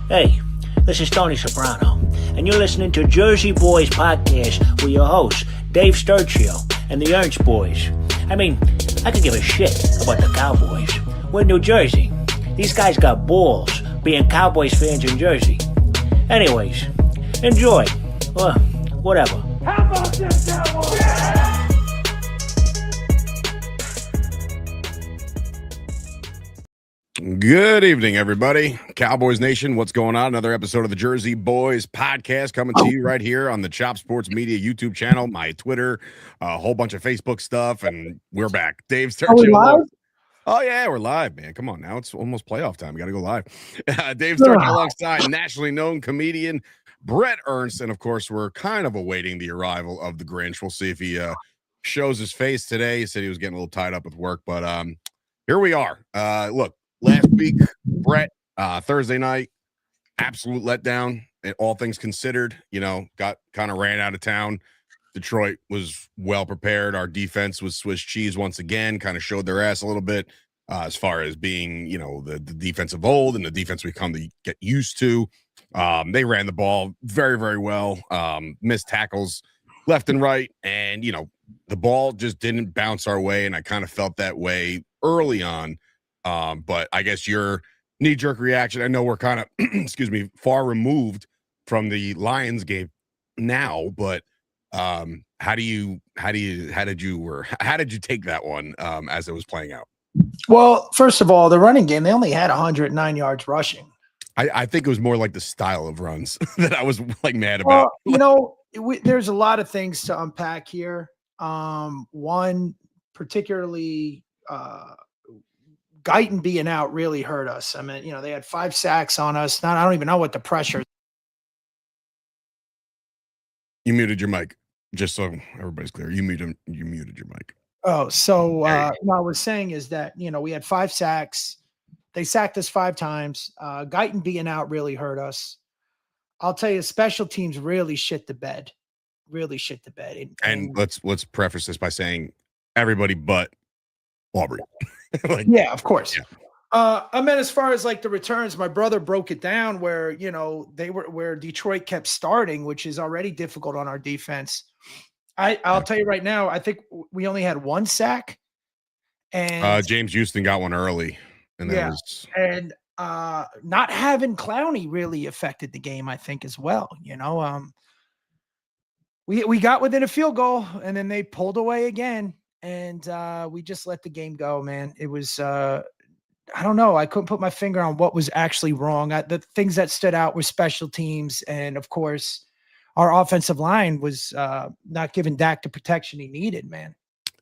Hey, this is Tony Soprano, and you're listening to Jersey Boyz Podcast with your hosts, Dave Sturchio and the Ernst Boys. I mean, I could give a shit about the Cowboys. We're in New Jersey. These guys got balls being Cowboys fans in Jersey. Anyways, enjoy. Or whatever. How about this, Cowboys? Yeah! Good evening, everybody. Cowboys Nation, what's going on? Another episode of the Jersey Boyz Podcast coming to you right here on the Chop Sports Media YouTube channel, my Twitter, a whole bunch of Facebook stuff, and we're back. Dave Sturchio. Oh, yeah, we're live, man. Come on now. It's almost playoff time. We got to go live. Dave Sturchio alongside nationally known comedian Bret Ernst, and, of course, we're kind of awaiting the arrival of the Grinch. We'll see if he shows his face today. He said he was getting a little tied up with work, but here we are. Look. Last week, Bret, Thursday night, absolute letdown. All things considered, got kind of ran out of town. Detroit was well prepared. Our defense was Swiss cheese once again, kind of showed their ass a little bit as far as being, the defense of old and the defense we come to get used to. They ran the ball very, very well, missed tackles left and right. And, the ball just didn't bounce our way. And I kind of felt that way early on. But I guess your knee-jerk reaction, I know we're kind of, far removed from the Lions game now, but how did you take that one as it was playing out? Well, first of all, the running game, they only had 109 yards rushing. I think it was more like the style of runs that I was mad about. There's a lot of things to unpack here. One particularly, Guyton being out really hurt us. I mean, they had 5 sacks on us. I don't even know what the pressure. You muted your mic, just so everybody's clear. You muted your mic. Oh, so what I was saying is that, we had 5 sacks. They sacked us 5 times. Guyton being out really hurt us. I'll tell you, special teams really shit the bed. And let's preface this by saying everybody but Aubrey. Yeah, of course. Yeah. I meant as far as the returns, my brother broke it down where, where Detroit kept starting, which is already difficult on our defense. I'll tell you right now, I think we only had 1 sack. And James Houston got one early. And not having Clowney really affected the game, I think, as well. We got within a field goal and then they pulled away again. And we just let the game go, man. It was, I don't know. I couldn't put my finger on what was actually wrong. The things that stood out were special teams. And, of course, our offensive line was not giving Dak the protection he needed, man.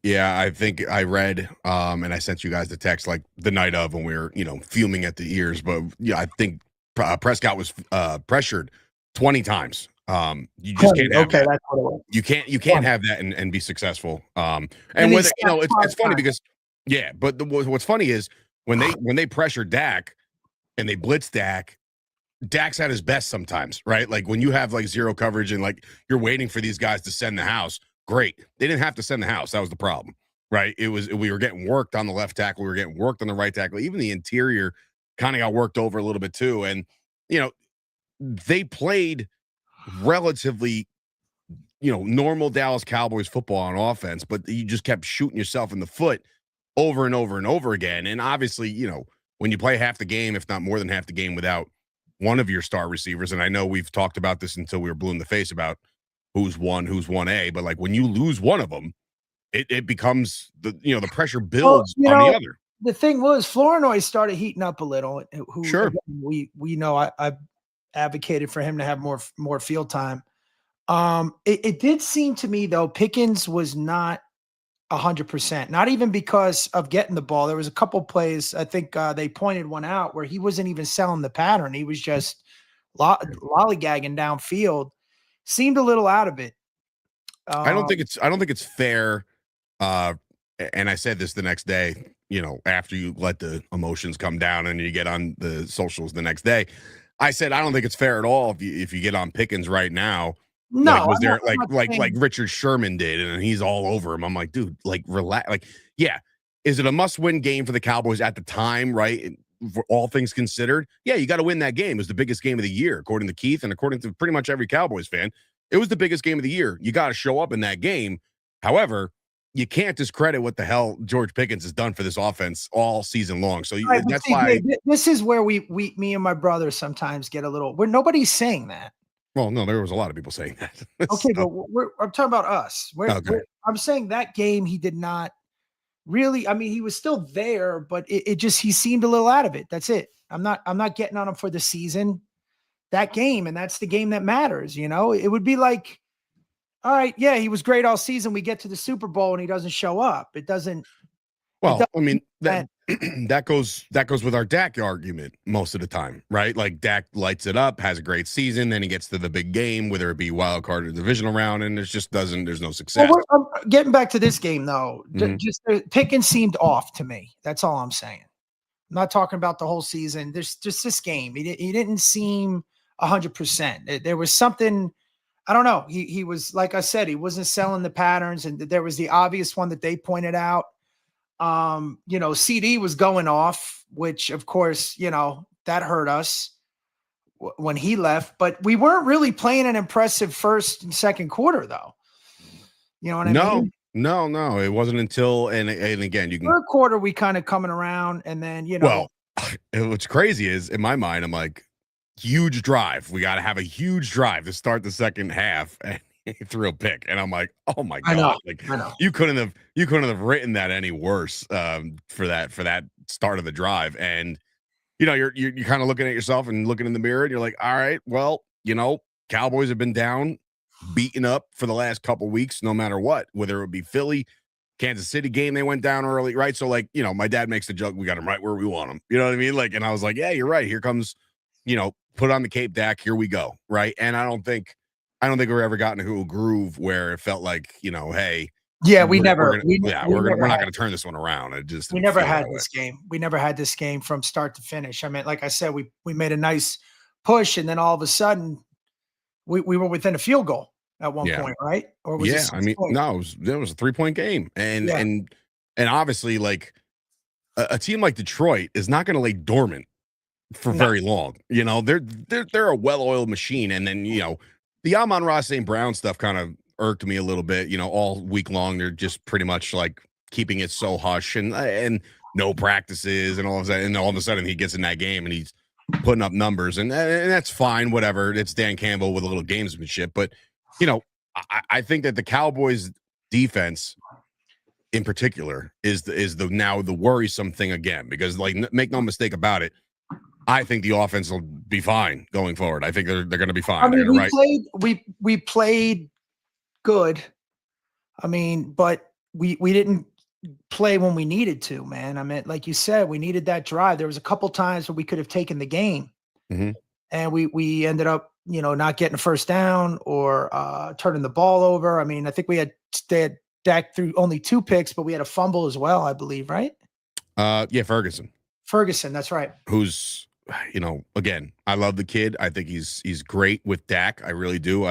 Yeah, I think I read, and I sent you guys the text the night of when we were, fuming at the ears. But, yeah, I think Prescott was pressured 20 times. You just can't have that. You can't have that and be successful. And with it's funny because but what's funny is when they pressure Dak and they blitz Dak, Dak's at his best sometimes, right? Like when you have zero coverage and you're waiting for these guys to send the house. Great. They didn't have to send the house. That was the problem, right? We were getting worked on the left tackle, we were getting worked on the right tackle. Even the interior kind of got worked over a little bit too. And they played relatively, normal Dallas Cowboys football on offense, but you just kept shooting yourself in the foot over and over and over again. And obviously, when you play half the game, if not more than half the game without one of your star receivers, and I know we've talked about this until we were blue in the face about who's 1A, but when you lose one of them, it becomes the pressure builds on the other. The thing was, Flournoy started heating up a little. Sure. We know I advocated for him to have more field time. It did seem to me though Pickens was not 100%, not even because of getting the ball. There was a couple plays, I think they pointed one out where he wasn't even selling the pattern. He was just lollygagging downfield. Seemed a little out of it. I don't think it's fair. And I said this the next day, after you let the emotions come down and you get on the socials the next day. I said, I don't think it's fair at all if you get on Pickens right now. No, was there like Richard Sherman did, and he's all over him. I'm like, dude, relax. Yeah, is it a must-win game for the Cowboys at the time? Right, for all things considered, yeah, you got to win that game. It was the biggest game of the year, according to Keith and according to pretty much every Cowboys fan. It was the biggest game of the year. You got to show up in that game. However, you can't discredit what the hell George Pickens has done for this offense all season long. So Right, that's why. This is where me and my brother sometimes get a little. Where nobody's saying that. Well, no, there was a lot of people saying that. Okay, but I'm talking about us. Okay. I'm saying that game he did not really. I mean, he was still there, but it just he seemed a little out of it. That's it. I'm not getting on him for the season. That game, and that's the game that matters. You know, it would be like, all right, yeah, he was great all season. We get to the Super Bowl and he doesn't show up. It doesn't. Well, I mean that that goes with our Dak argument most of the time, right? Like Dak lights it up, has a great season, then he gets to the big game, whether it be wild card or divisional round, and it just doesn't. There's no success. Well, I'm getting back to this game though. Just Pickens seemed off to me. That's all I'm saying. I'm not talking about the whole season. There's just this game. He didn't seem 100%. There was something. I don't know. He was, like I said, he wasn't selling the patterns, and there was the obvious one that they pointed out. CD was going off, which of course, that hurt us when he left, but we weren't really playing an impressive first and second quarter though. You know what I mean? No, it wasn't until, and again, you can third quarter, we kind of coming around, and then, well, what's crazy is in my mind, I'm like, huge drive. We got to have a huge drive to start the second half. And he threw a pick, and I'm like, "Oh my god!" I know. You couldn't have written that any worse for that start of the drive. And you're kind of looking at yourself and looking in the mirror, and you're like, "All right, well, Cowboys have been down, beaten up for the last couple weeks, no matter what. Whether it would be Philly, Kansas City game, they went down early, right? So like, my dad makes the joke, we got them right where we want them. You know what I mean? Like, and I was like, yeah, you're right. Here comes, put on the cape, Dak. Here we go, right? And I don't think we're ever gotten into a groove where it felt like, hey, yeah, we're not going to turn this one around. It just we never had this game. We never had this game from start to finish. I mean, like I said, we made a nice push, and then all of a sudden, we were within a field goal at one point, right? Or was it? I mean, no, it was a 3-point game, and obviously, like a team like Detroit is not going to lay dormant for very long. They're a well-oiled machine, and then the Amon-Ra St. Brown stuff kind of irked me a little bit. All week long they're just pretty much like keeping it so hush and no practices and all of that. And all of a sudden he gets in that game and he's putting up numbers, and that's fine. Whatever. It's Dan Campbell with a little gamesmanship, but I think that the Cowboys defense in particular is the worrisome thing again, because like make no mistake about it, I think the offense will be fine going forward. I think they're going to be fine. I mean, we played good. I mean, but we didn't play when we needed to, man. I mean, like you said, we needed that drive. There was a couple times where we could have taken the game, and we ended up, not getting a first down or turning the ball over. I mean, I think they had Dak threw only 2 picks, but we had a fumble as well, I believe, right? Yeah, Ferguson, that's right. Who's, again, I love the kid. I think he's great with Dak. I really do.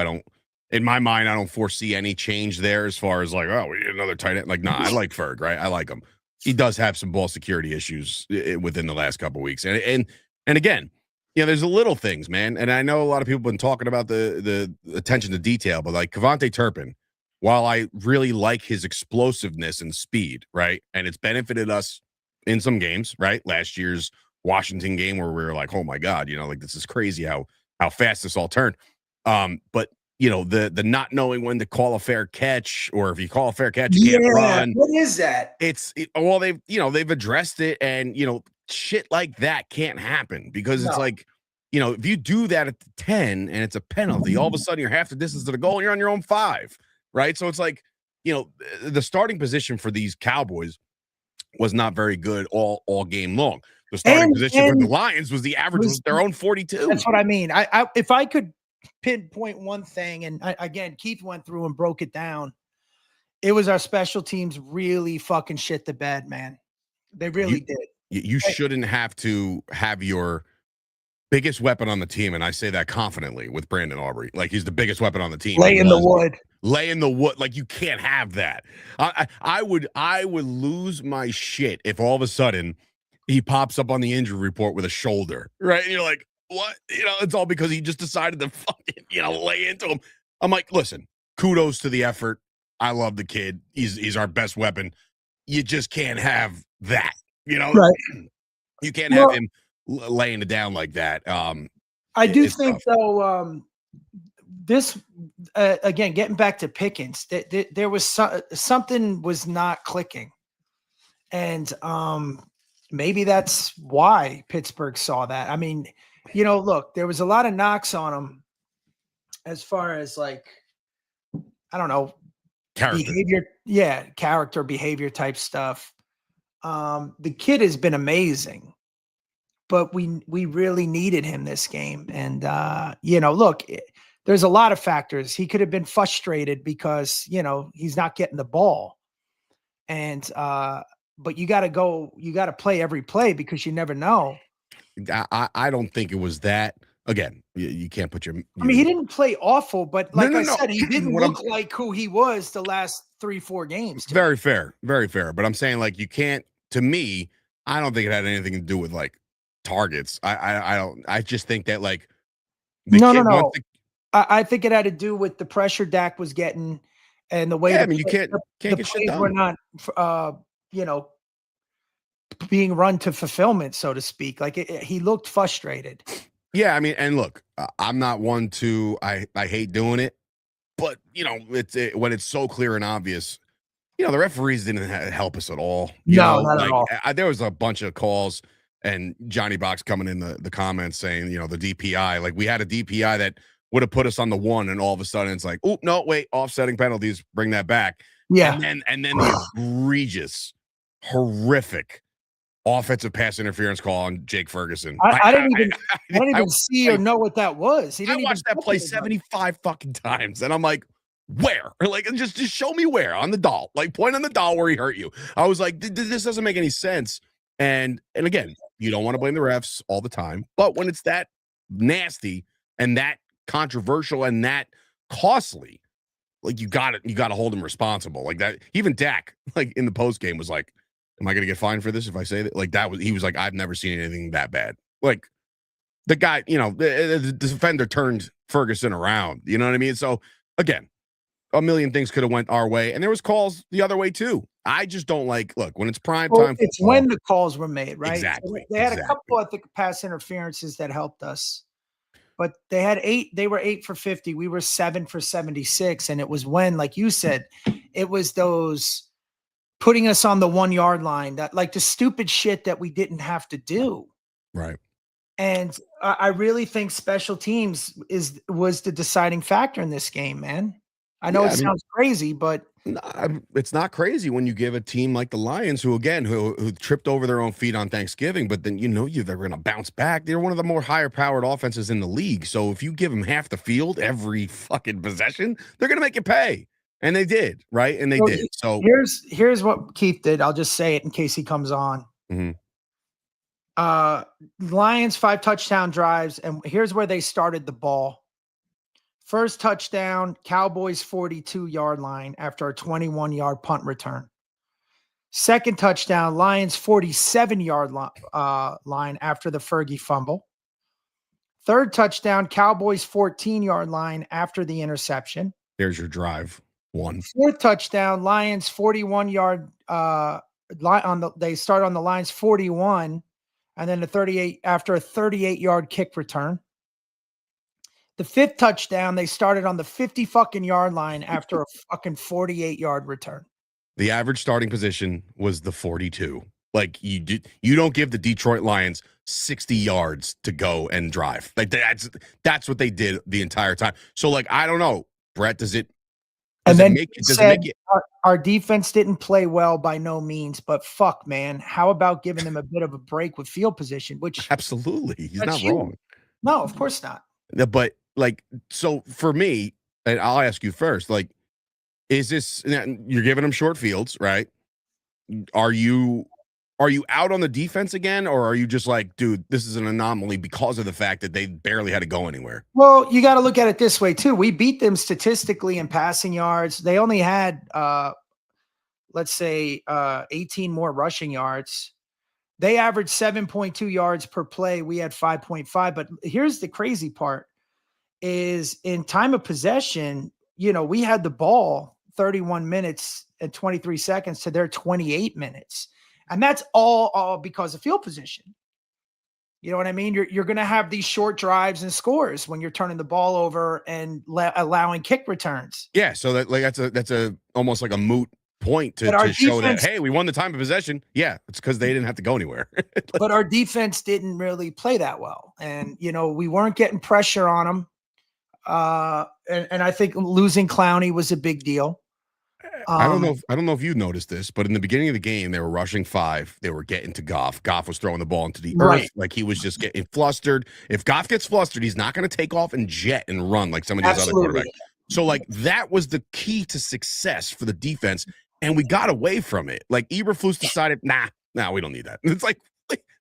In my mind, I don't foresee any change there as far as like, oh, we need another tight end. Like, nah, I like Ferg, right? I like him. He does have some ball security issues within the last couple of weeks. And again, there's the little things, man. And I know a lot of people have been talking about the attention to detail, but like Kevontae Turpin, while I really like his explosiveness and speed, right? And it's benefited us in some games, right? Last year's Washington game where we were like, oh my God, like this is crazy how fast this all turned. But the not knowing when to call a fair catch, or if you call a fair catch, you can't run. What is that? Well, they've addressed it, and shit like that can't happen because it's like, if you do that at the 10 and it's a penalty, all of a sudden you're half the distance to the goal and you're on your own 5, right? So it's like, the starting position for these Cowboys was not very good all game long. The starting position for the Lions was the average was their own 42. That's what I mean. If I could pinpoint one thing, and again, Keith went through and broke it down, it was our special teams really fucking shit the bed, man. They really did. You shouldn't have to have your biggest weapon on the team, and I say that confidently with Brandon Aubrey. Like, he's the biggest weapon on the team. Lay in the wood. Like, you can't have that. I would lose my shit if all of a sudden he pops up on the injury report with a shoulder, right? And you're like, what? It's all because he just decided to fucking, lay into him. I'm like, listen, kudos to the effort. I love the kid. He's our best weapon. You just can't have that, Right. You can't have him laying it down like that. I do think, though, this, again, getting back to Pickens, there was something was not clicking. And maybe that's why Pittsburgh saw that. I mean, look, there was a lot of knocks on him as far as like, I don't know, character, behavior type stuff. The kid has been amazing, but we really needed him this game. And, look, there's a lot of factors. He could have been frustrated because, he's not getting the ball. And, but you got to play every play because you never know. I don't think it was that. Again, you can't put your. I mean, he didn't play awful, but like I said, he didn't look like who he was the last 3-4 games. Very fair. But I'm saying, like, you can't. To me, I don't think it had anything to do with like targets. I don't. I just think that like. No. I think it had to do with the pressure Dak was getting, and the way. Yeah, you can't get shit done. We're not, being run to fulfillment, so to speak. Like he looked frustrated. Yeah, I mean, and look, I'm not one to. I hate doing it, but when it's so clear and obvious, the referees didn't help us at all. Not at all. There was a bunch of calls, and Johnny Box coming in the comments saying, the DPI, like we had a DPI that would have put us on the 1, and all of a sudden it's like, oh no, wait, offsetting penalties, bring that back. Yeah, and then the egregious, horrific offensive pass interference call on Jake Ferguson. I didn't even see or know what that was. I watched that play 75 fucking times, and I'm like, where? Like, just show me where on the doll. Like, point on the doll where he hurt you. I was like, this doesn't make any sense. And again, you don't want to blame the refs all the time, but when it's that nasty and that controversial and that costly, like you got to hold him responsible. Like that. Even Dak, like in the post game, was like, am I going to get fined for this if I say that? Like he was like, I've never seen anything that bad. Like the guy, the defender turned Ferguson around. You know what I mean? So again, a million things could have went our way, and there was calls the other way too. I just don't like. Look, when it's prime time, it's when the calls were made, right? Exactly. They had a couple, I think, pass interferences that helped us, but they had 8. They were 8 for 50. We were 7 for 76, and it was when, like you said, it was those putting us on the 1 yard line, that like the stupid shit that we didn't have to do. Right. And I really think special teams was the deciding factor in this game, man. I know sounds crazy, but it's not crazy when you give a team like the Lions, who tripped over their own feet on Thanksgiving, but then they're going to bounce back. They're one of the more higher powered offenses in the league. So if you give them half the field every fucking possession, they're going to make you pay. And they did, right? And they did. So here's what Keith did. I'll just say it in case he comes on. Mm-hmm. Lions 5 touchdown drives, and here's where they started the ball. First touchdown, Cowboys 42-yard line after a 21-yard punt return. Second touchdown, Lions 47-yard line after the Fergie fumble. Third touchdown, Cowboys 14-yard line after the interception. There's your drive. 1. Fourth touchdown, Lions 41-yard they start on the Lions 41, and then after a 38-yard kick return. The fifth touchdown, they started on the 50-fucking-yard line after a fucking 48-yard return. The average starting position was the 42. Like you don't give the Detroit Lions 60 yards to go and drive. Like that's what they did the entire time. So like I don't know, Brett, does it make it? Our defense didn't play well by no means, but fuck, man, how about giving them a bit of a break with field position? Which absolutely, he's not wrong. No, of course not. But like, so for me, and I'll ask you first, like, is this, you're giving them short fields, right? Are you out on the defense again, or are you just like, dude, this is an anomaly because of the fact that they barely had to go anywhere? Well, you got to look at it this way too. We beat them statistically in passing yards. They only had, let's say, 18 more rushing yards. They averaged 7.2 yards per play. We had 5.5. But here's the crazy part is in time of possession, we had the ball 31 minutes and 23 seconds to their 28 minutes. And that's all because of field position. You know what I mean? You're going to have these short drives and scores when you're turning the ball over and allowing kick returns. Yeah. So that's a almost like a moot point to show that, hey, we won the time of possession. Yeah, it's because they didn't have to go anywhere. But our defense didn't really play that well. And, we weren't getting pressure on them. And I think losing Clowney was a big deal. I don't know if you noticed this, but in the beginning of the game, they were rushing 5. They were getting to Goff. Goff was throwing the ball into the earth. Like he was just getting flustered. If Goff gets flustered, he's not going to take off and jet and run like some of these other quarterbacks. So that was the key to success for the defense. And we got away from it. Like Eberflus decided, nah, we don't need that. And it's like,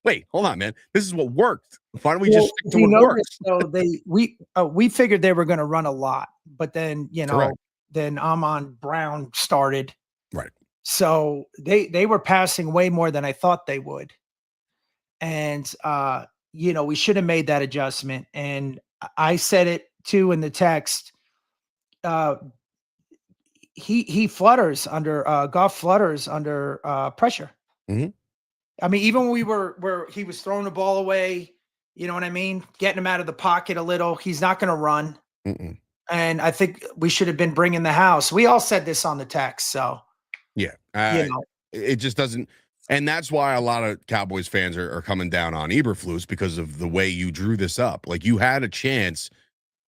wait, hold on, man. This is what worked. Why don't we just stick to what works? So we figured they were going to run a lot, but then Correct. Then Amon Brown started. Right. So they were passing way more than I thought they would, and we should have made that adjustment. And I said it too in the text. He flutters under Goff flutters under pressure. Mm-hmm. I mean, even when where he was throwing the ball away, you know what I mean? Getting him out of the pocket a little. He's not going to run. Mm-mm. And I think we should have been bringing the house. We all said this on the text. So, yeah, it just doesn't. And that's why a lot of Cowboys fans are coming down on Eberflus because of the way you drew this up. Like you had a chance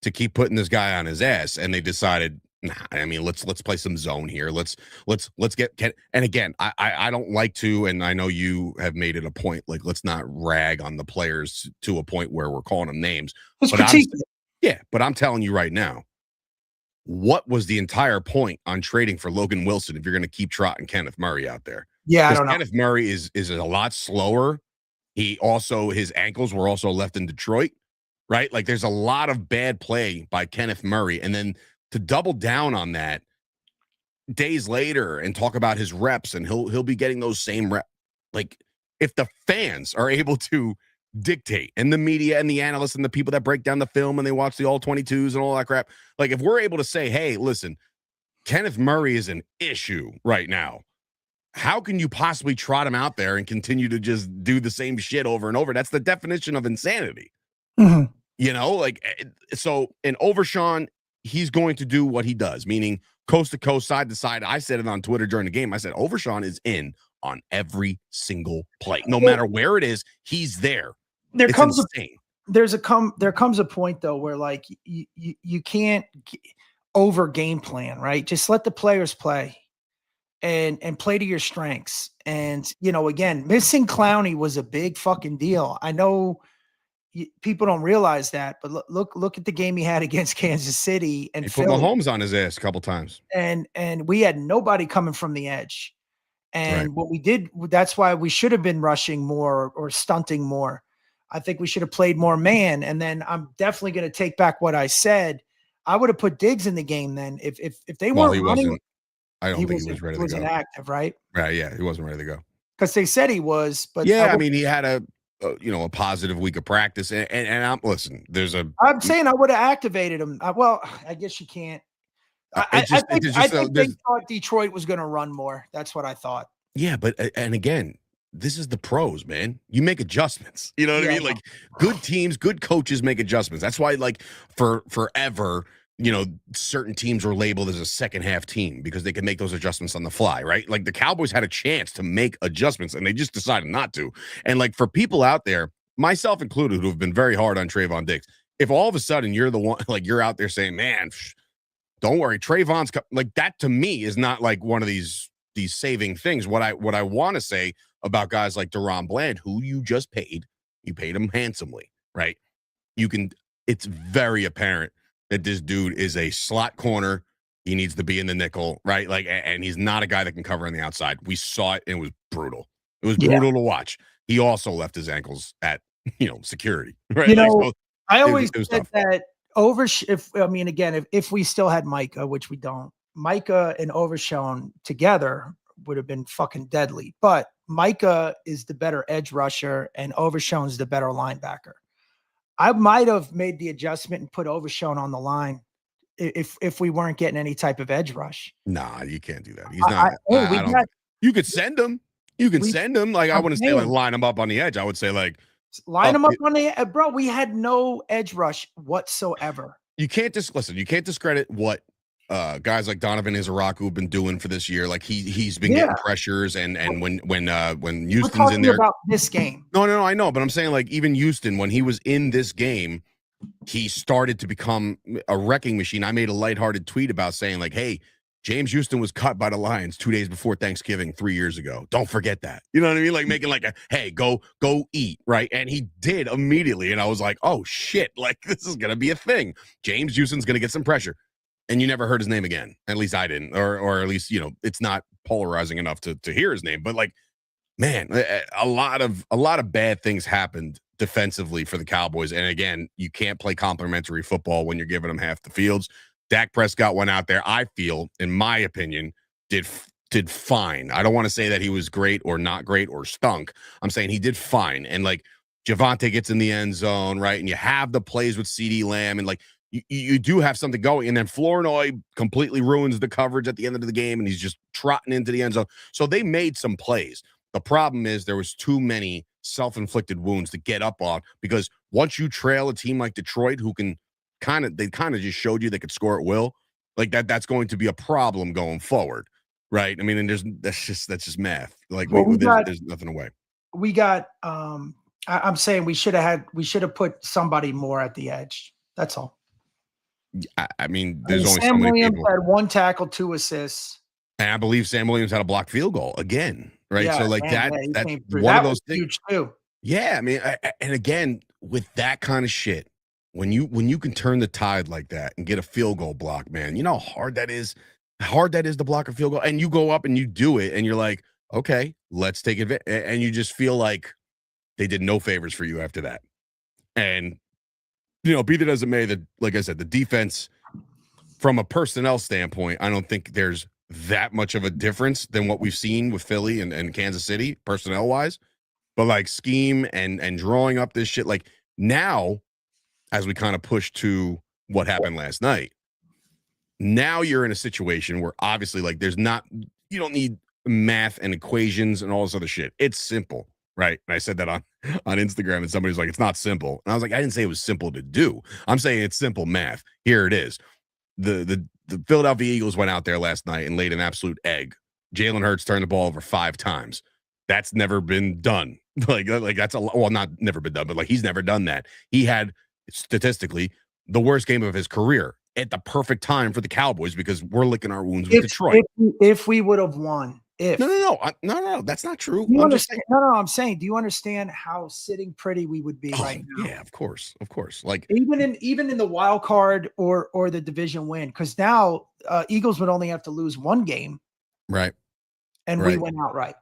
to keep putting this guy on his ass, and they decided, nah, I mean, let's play some zone here. Let's get. And again, I don't like to, and I know you have made it a point. Like, let's not rag on the players to a point where we're calling them names. But I'm telling you right now, what was the entire point on trading for Logan Wilson if you're going to keep trotting Kenneth Murray out there? Yeah, I don't know. Kenneth Murray is a lot slower. His ankles were also left in Detroit, right? Like there's a lot of bad play by Kenneth Murray. And then to double down on that days later and talk about his reps, and he'll be getting those same reps. Like if the fans are able to dictate, and the media and the analysts and the people that break down the film and they watch the all 22s and all that crap, like if we're able to say, hey, listen, Kenneth Murray is an issue right now, how can you possibly trot him out there and continue to just do the same shit over and over? That's the definition of insanity. Mm-hmm. So in Overshawn, he's going to do what he does, meaning coast to coast, side to side. I said it on Twitter during the game. I said Overshawn is in on every single play, no matter where it is. He's there. There comes a point though where like you can't over game plan, right? Just let the players play and play to your strengths. And again, missing Clowney was a big fucking deal. I know people don't realize that, but look at the game he had against Kansas City and he put Mahomes on his ass a couple times, and we had nobody coming from the edge. And what we did, that's why we should have been rushing more or stunting more. I think we should have played more man. And then I'm definitely going to take back what I said. I would have put Diggs in the game then. If they weren't running, I don't think he was ready to go. He was inactive, right? Right, yeah, he wasn't ready to go. Because they said he was, but yeah, I mean, he had a positive week of practice, and I'm I'm saying I would have activated him. I guess you can't. I think they thought Detroit was going to run more. That's what I thought. Yeah, but and again, this is the pros, man. You make adjustments. You know what I mean? Like good teams, good coaches make adjustments. That's why, like for forever, certain teams were labeled as a second half team because they could make those adjustments on the fly, right? Like the Cowboys had a chance to make adjustments and they just decided not to. And like for people out there, myself included, who have been very hard on Trayvon Diggs, if all of a sudden you're the one, like you're out there saying, man, don't worry, Trayvon's like that, to me is not like one of these saving things. What I want to say about guys like Deron Bland, who you just paid, you paid him handsomely, right? It's very apparent that this dude is a slot corner. He needs to be in the nickel, right? Like, and he's not a guy that can cover on the outside. We saw it, and it was brutal. It was brutal to watch. He also left his ankles at, security, right? I always said that if we still had Micah, which we don't, Micah and Overshawn together would have been fucking deadly. But Micah is the better edge rusher and Overshown's the better linebacker. I might have made the adjustment and put Overshown on the line if we weren't getting any type of edge rush. Nah, you can't do that. He's not. You could send him. You can send him. Like, I wouldn't say like line him up on the edge. I would say like line him up on the bro. We had no edge rush whatsoever. You can't You can't discredit what guys like Donovan Izaraku have been doing for this year. Like he's been getting pressures, and when Houston's in there about this game. No, I know, but I'm saying like even Houston, when he was in this game, he started to become a wrecking machine. I made a lighthearted tweet about saying like, hey, James Houston was cut by the Lions 2 days before Thanksgiving 3 years ago. Don't forget that. You know what I mean? Like making like a, hey, go eat, right? And he did immediately. And I was like, oh shit, like this is going to be a thing. James Houston's going to get some pressure. And you never heard his name again. At least I didn't, or at least, it's not polarizing enough to hear his name. But like, man, a lot of bad things happened defensively for the Cowboys. And again, you can't play complimentary football when you're giving them half the fields. Dak Prescott went out there, I feel, in my opinion, did fine. I don't want to say that he was great or not great or stunk. I'm saying he did fine. And like Javonte gets in the end zone, right? And you have the plays with CeeDee Lamb, and like you do have something going. And then Flournoy completely ruins the coverage at the end of the game, and he's just trotting into the end zone. So they made some plays. The problem is there was too many self-inflicted wounds to get up on, because once you trail a team like Detroit, who can they kind of just showed you they could score at will, like that's going to be a problem going forward, right? I mean, and that's just math. Like there's nothing away. We got I'm saying we should have put somebody more at the edge. That's all. I mean, there's only Sam so many Williams people. had 1 tackle, 2 assists. And I believe Sam Williams had a blocked field goal again, right? Yeah, so like that's one that of those things. Huge too. Yeah, I mean, and again, with that kind of shit, when you can turn the tide like that and get a field goal block, man, you know how hard that is. How hard that is to block a field goal, and you go up and you do it, and you're like, okay, let's take it, and you just feel like they did no favors for you after that. And be that as it may, that, like I said, the defense, from a personnel standpoint, I don't think there's that much of a difference than what we've seen with Philly and Kansas City personnel wise, but like scheme and drawing up this shit, like now, as we kind of push to what happened last night, now you're in a situation where obviously like you don't need math and equations and all this other shit. It's simple, right? And I said that on Instagram, and somebody was like, it's not simple. And I was like, I didn't say it was simple to do. I'm saying it's simple math. Here it is. The Philadelphia Eagles went out there last night and laid an absolute egg. Jalen Hurts turned the ball over 5 times. That's never been done. Like that's not never been done, but like he's never done that. He had statistically the worst game of his career at the perfect time for the Cowboys, because we're licking our wounds with Detroit. If we would have won. No, that's not true. I'm saying, do you understand how sitting pretty we would be right now? Yeah, of course. Like even in the wild card or the division win, because now Eagles would only have to lose 1 game, right? And we went out right.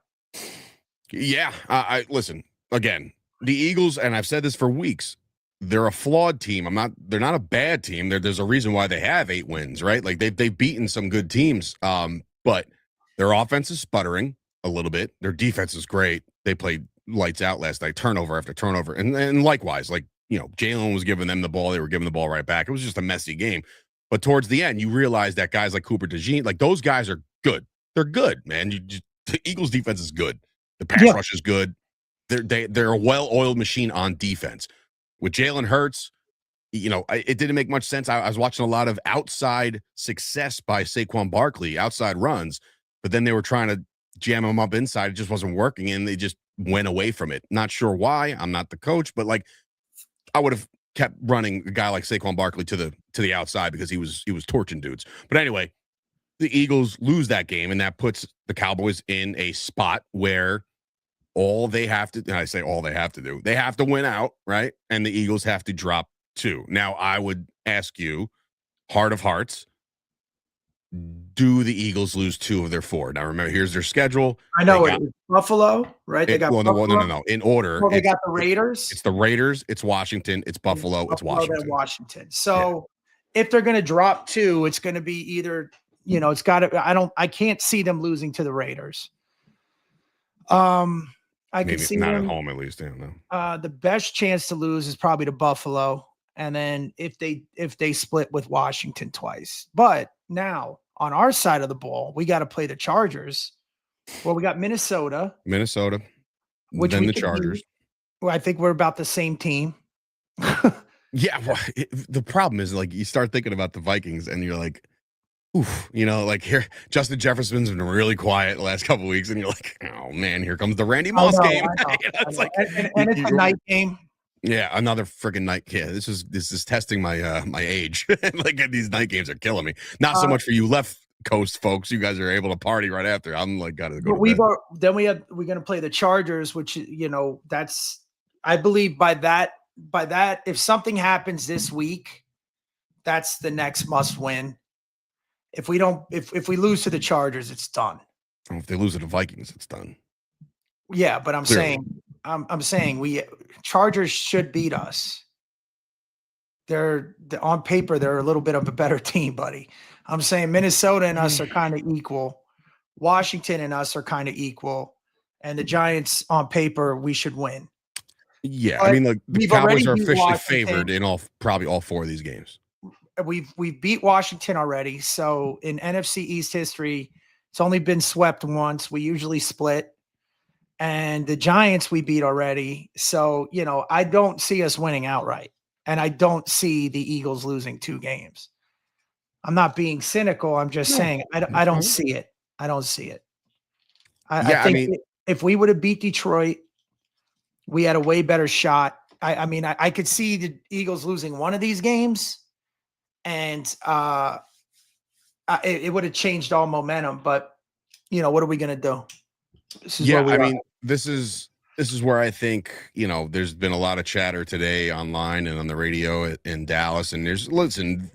Yeah, I listen again. The Eagles, and I've said this for weeks, they're a flawed team. They're not a bad team. There's a reason why they have 8 wins, right? Like they've beaten some good teams, but their offense is sputtering a little bit. Their defense is great. They played lights out last night, turnover after turnover. And likewise, like, Jalen was giving them the ball. They were giving the ball right back. It was just a messy game. But towards the end, you realize that guys like Cooper DeJean, like those guys are good. They're good, man. The Eagles defense is good. The pass rush is good. They're a well-oiled machine on defense. With Jalen Hurts, it didn't make much sense. I was watching a lot of outside success by Saquon Barkley, outside runs, but then they were trying to jam him up inside. It just wasn't working, and they just went away from it. Not sure why. I'm not the coach, but like I would have kept running a guy like Saquon Barkley to the outside, because he was torching dudes. But anyway, the Eagles lose that game, and that puts the Cowboys in a spot where all they have to, and I say all they have to do, they have to win out, right? And the Eagles have to drop 2. Now, I would ask you, heart of hearts, do the Eagles lose 2 of their 4? Now, remember, here's their schedule. I know it's Buffalo, right? They got Buffalo. No. In order. Well, they got the Raiders. It's the Raiders. It's Washington. It's Buffalo. It's Washington. So if they're going to drop 2, it's going to be either, it's got to. I can't see them losing to the Raiders. I could Maybe see not at them. home, at least. I don't know. The best chance to lose is probably to Buffalo, and then if they split with Washington twice. But now on our side of the ball, we got to play the Chargers. Well, we got Minnesota, which then we the could Chargers. beat. Well, I think we're about the same team. Yeah, well, the problem is like you start thinking about the Vikings, and you're like, oof, like here, Justin Jefferson's been really quiet the last couple of weeks, and you're like, oh man, here comes the Randy Moss game. It's like, and it's a night game. Yeah, another freaking night. Yeah, this is testing my my age. Like these night games are killing me. Not so much for you left coast folks. You guys are able to party right after. I'm like, gotta go. But we're gonna play the Chargers, which that's I believe by that if something happens this week, that's the next must win. If we lose to the Chargers, it's done. If they lose to the Vikings, it's done. Yeah, but I'm saying we Chargers should beat us. They're on paper, they're a little bit of a better team, buddy. I'm saying Minnesota and us are kind of equal. Washington and us are kind of equal. And the Giants on paper, we should win. Yeah, but I mean, like the Cowboys are officially favored in probably all four of these games. We've beat Washington already. So in NFC East history, it's only been swept once. We usually split. And the Giants we beat already. So, I don't see us winning outright. And I don't see the Eagles losing 2 games. I'm not being cynical. I'm just saying I don't see it. I don't see it. I think if we would have beat Detroit, we had a way better shot. I could see the Eagles losing one of these games, and it would have changed all momentum. But what are we going to do? This is where I think, there's been a lot of chatter today online and on the radio in Dallas. And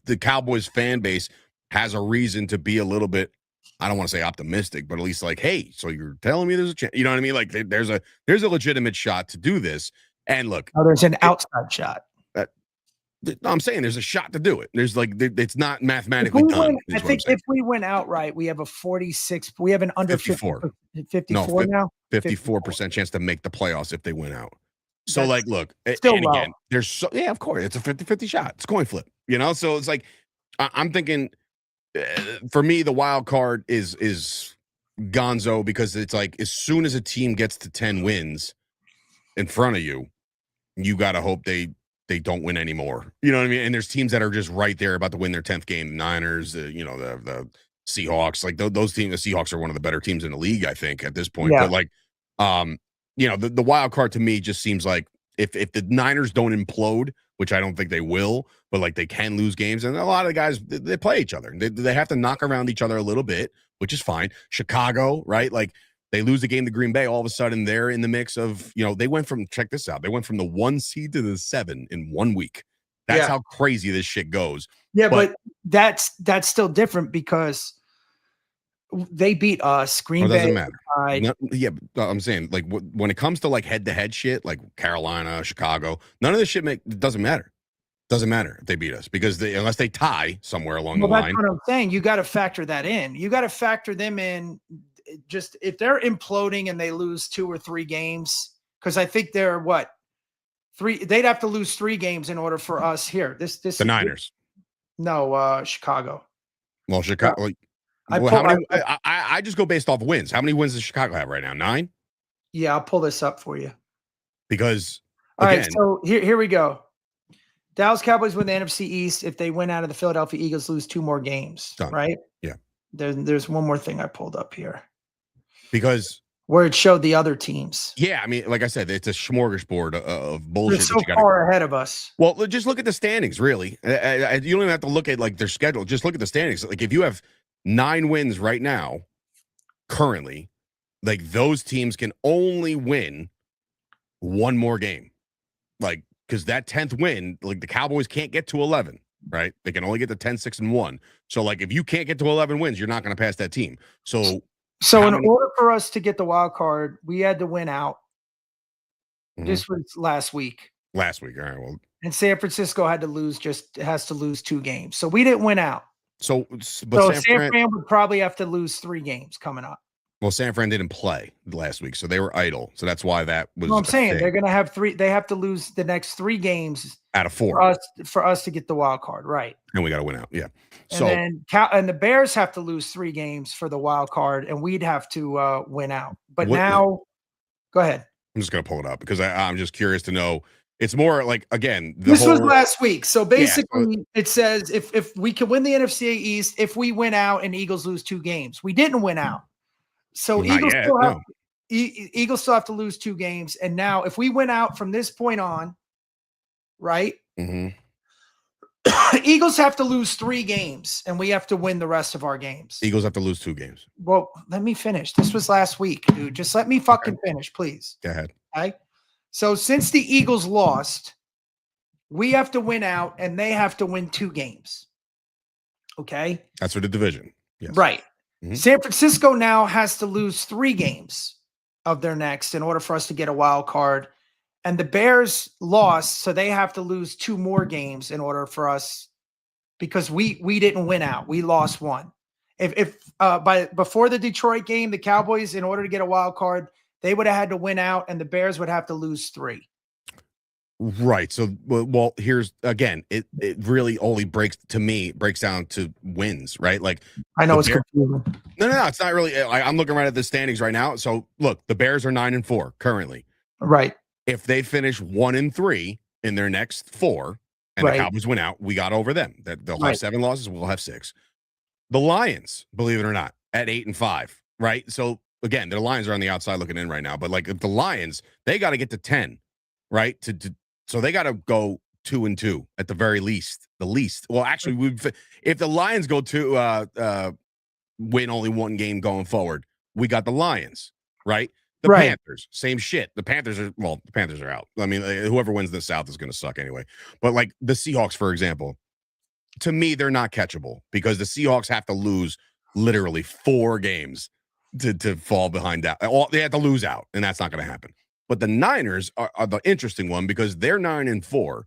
the Cowboys fan base has a reason to be a little bit, I don't want to say optimistic, but at least like, hey, so you're telling me there's a chance, you know what I mean? Like there's a legitimate shot to do this. And look, there's an outside shot. I'm saying there's a shot to do it. There's it's not mathematically done. I think if we win outright, we have a 46. We have an under 54. 54 now. 54% chance to make the playoffs if they win out. So look, still and again, there's of course, it's a 50-50 shot. It's a coin flip, So it's like I'm thinking for me, the wild card is gonzo because it's like as soon as a team gets to 10 wins in front of you, you got to hope they don't win anymore. You know what I mean? And there's teams that are just right there about to win their 10th game. The Niners, the Seahawks, like those teams, the Seahawks are one of the better teams in the league, I think, at this point. Yeah. But the wild card to me just seems like if the Niners don't implode, which I don't think they will, but like they can lose games. And a lot of the guys, they play each other. They have to knock around each other a little bit, which is fine. Chicago, right? Like they lose the game to Green Bay. All of a sudden they're in the mix of, they went from, check this out. They went from the 1 seed to the 7 in 1 week. That's how crazy this shit goes. Yeah. But that's still different because they beat us. Green Bay doesn't matter. But I'm saying like when it comes to like head-to-head shit, like Carolina, Chicago, none of this shit doesn't matter. Doesn't matter if they beat us because unless they tie somewhere along the line. That's what I'm saying. You got to factor that in. You got to factor them in. Just if they're imploding and they lose 2 or 3 games, because I think they're 3. They'd have to lose 3 games in order for us here. The Niners. No, Chicago. Well, Chicago. I just go based off wins. How many wins does Chicago have right now? 9? Yeah, I'll pull this up for you. Because all right, so here we go. Dallas Cowboys win the NFC East. If they win out of the Philadelphia Eagles, lose 2 more games. Done. Right? Yeah. There's one more thing I pulled up here. Because where it showed the other teams. Yeah, I mean, like I said, it's a smorgasbord of bullshit. They're so far ahead of us. Well, just look at the standings, really. You don't even have to look at like their schedule. Just look at the standings. Like if you have 9 wins right now, currently, like those teams can only win 1 more game. Like, because that 10th win, like the Cowboys can't get to 11, right? They can only get to 10, 6, and 1. So, like, if you can't get to 11 wins, you're not going to pass that team. So in order for us to get the wild card, we had to win out. Mm-hmm. This was last week. All right. Well, and San Francisco has to lose 2 games. So we didn't win out. So San Fran would probably have to lose 3 games coming up. Well, San Fran didn't play last week, so they were idle. So that's why that was. Well, I'm saying they're going to have three. They have to lose the next 3 games out of 4 for us to get the wild card, right? And we got to win out. Yeah. So and the Bears have to lose 3 games for the wild card, and we'd have to win out. But now, go ahead. I'm just going to pull it up because I'm just curious to know. It's more like, again, this was last week. So basically, it says if we can win the NFC East, if we win out and Eagles lose 2 games, we didn't win out. So Eagles still have to lose 2 games. And now if we win out from this point on, right? Mm-hmm. Eagles have to lose 3 games and we have to win the rest of our games. Eagles have to lose 2 games. Well, let me finish. This was last week, dude. Just let me fucking finish, please. Go ahead. Okay. So since the Eagles lost, we have to win out and they have to win 2 games. Okay. That's for the division. Yes. Right. Mm-hmm. San Francisco now has to lose 3 games of their next in order for us to get a wild card. And the Bears lost, so they have to lose 2 more games in order for us, because we didn't win out. We lost 1. If before the Detroit game, the Cowboys, in order to get a wild card, they would have had to win out, and the Bears would have to lose 3. Right. So, well, here's again. It really only breaks down to wins, right? Like, I know it's confusing. No. It's not really. I'm looking right at the standings right now. So, look, the Bears are 9-4 currently. Right. If they finish 1-3 in their next 4, and the Cowboys win out, we got over them. That they'll have 7 losses. We'll have 6. The Lions, believe it or not, at 8-5. Right. So again, the Lions are on the outside looking in right now. But like, if the Lions, they got to get to 10, right? So they got to go 2-2 at the very least. The least. Well, actually, if the Lions go to win only 1 game going forward, we got the Lions, right? The Panthers, same shit. The Panthers are out. I mean, whoever wins the South is going to suck anyway. But like the Seahawks, for example, to me, they're not catchable because the Seahawks have to lose literally 4 games to fall behind that. They have to lose out, and that's not going to happen. But the Niners are the interesting one because they're 9-4.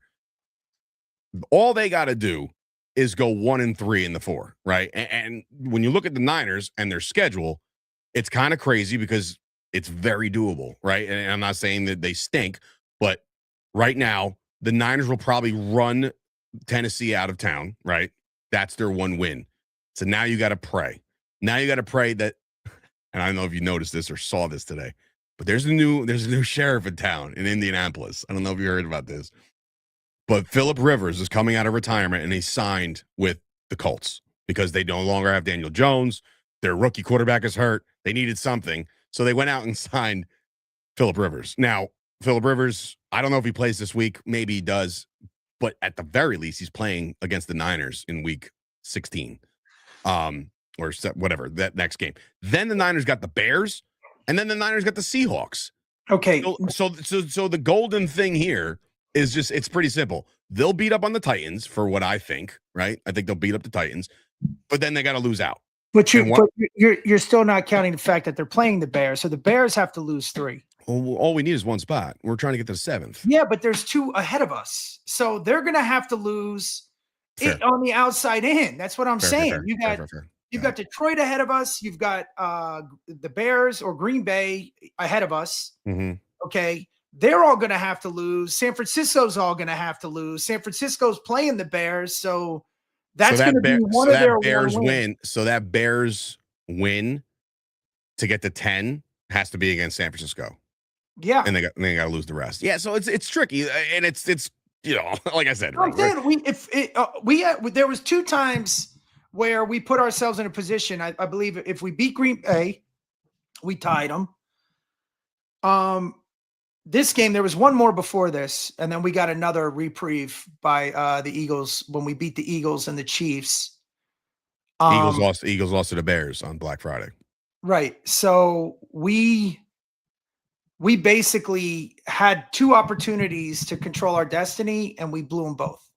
All they got to do is go 1-3 in the 4, right? And when you look at the Niners and their schedule, it's kind of crazy because it's very doable, right? And I'm not saying that they stink, but right now, the Niners will probably run Tennessee out of town, right? That's their 1 win. So now you got to pray. Now you got to pray that, and I don't know if you noticed this or saw this today, but there's a new sheriff in town in Indianapolis. I don't know if you heard about this, but Phillip Rivers is coming out of retirement and he signed with the Colts because they no longer have Daniel Jones. Their rookie quarterback is hurt. They needed something. So they went out and signed Phillip Rivers. Now, Phillip Rivers, I don't know if he plays this week. Maybe he does. But at the very least, he's playing against the Niners in week 16. Or whatever, that next game. Then the Niners got the Bears, and then the Niners got the Seahawks. Okay. So the golden thing here is just, it's pretty simple. They'll beat up on the Titans for what I think, right? I think they'll beat up the Titans, but then they got to lose out. But you're still not counting the fact that they're playing the Bears. So the Bears have to lose 3. Well, all we need is 1 spot. We're trying to get to the 7th. Yeah, but there's 2 ahead of us. So they're going to have to lose it on the outside in. That's what I'm saying. You've got Detroit ahead of us. You've got the Bears or Green Bay ahead of us. Mm-hmm. Okay. They're all going to have to lose. San Francisco's all going to have to lose. San Francisco's playing the Bears. So that's going to be one of their Bears win. So that Bears win to get to 10 has to be against San Francisco. Yeah. And they got to lose the rest. Yeah. So it's tricky. And it's, you know, like I said, there was 2 times where we put ourselves in a position. I believe if we beat Green Bay, we tied them. This game, there was one more before this, and then we got another reprieve by the Eagles when we beat the Eagles and the Chiefs. Eagles lost to the Bears on Black Friday. Right. So we basically had 2 opportunities to control our destiny, and we blew them both.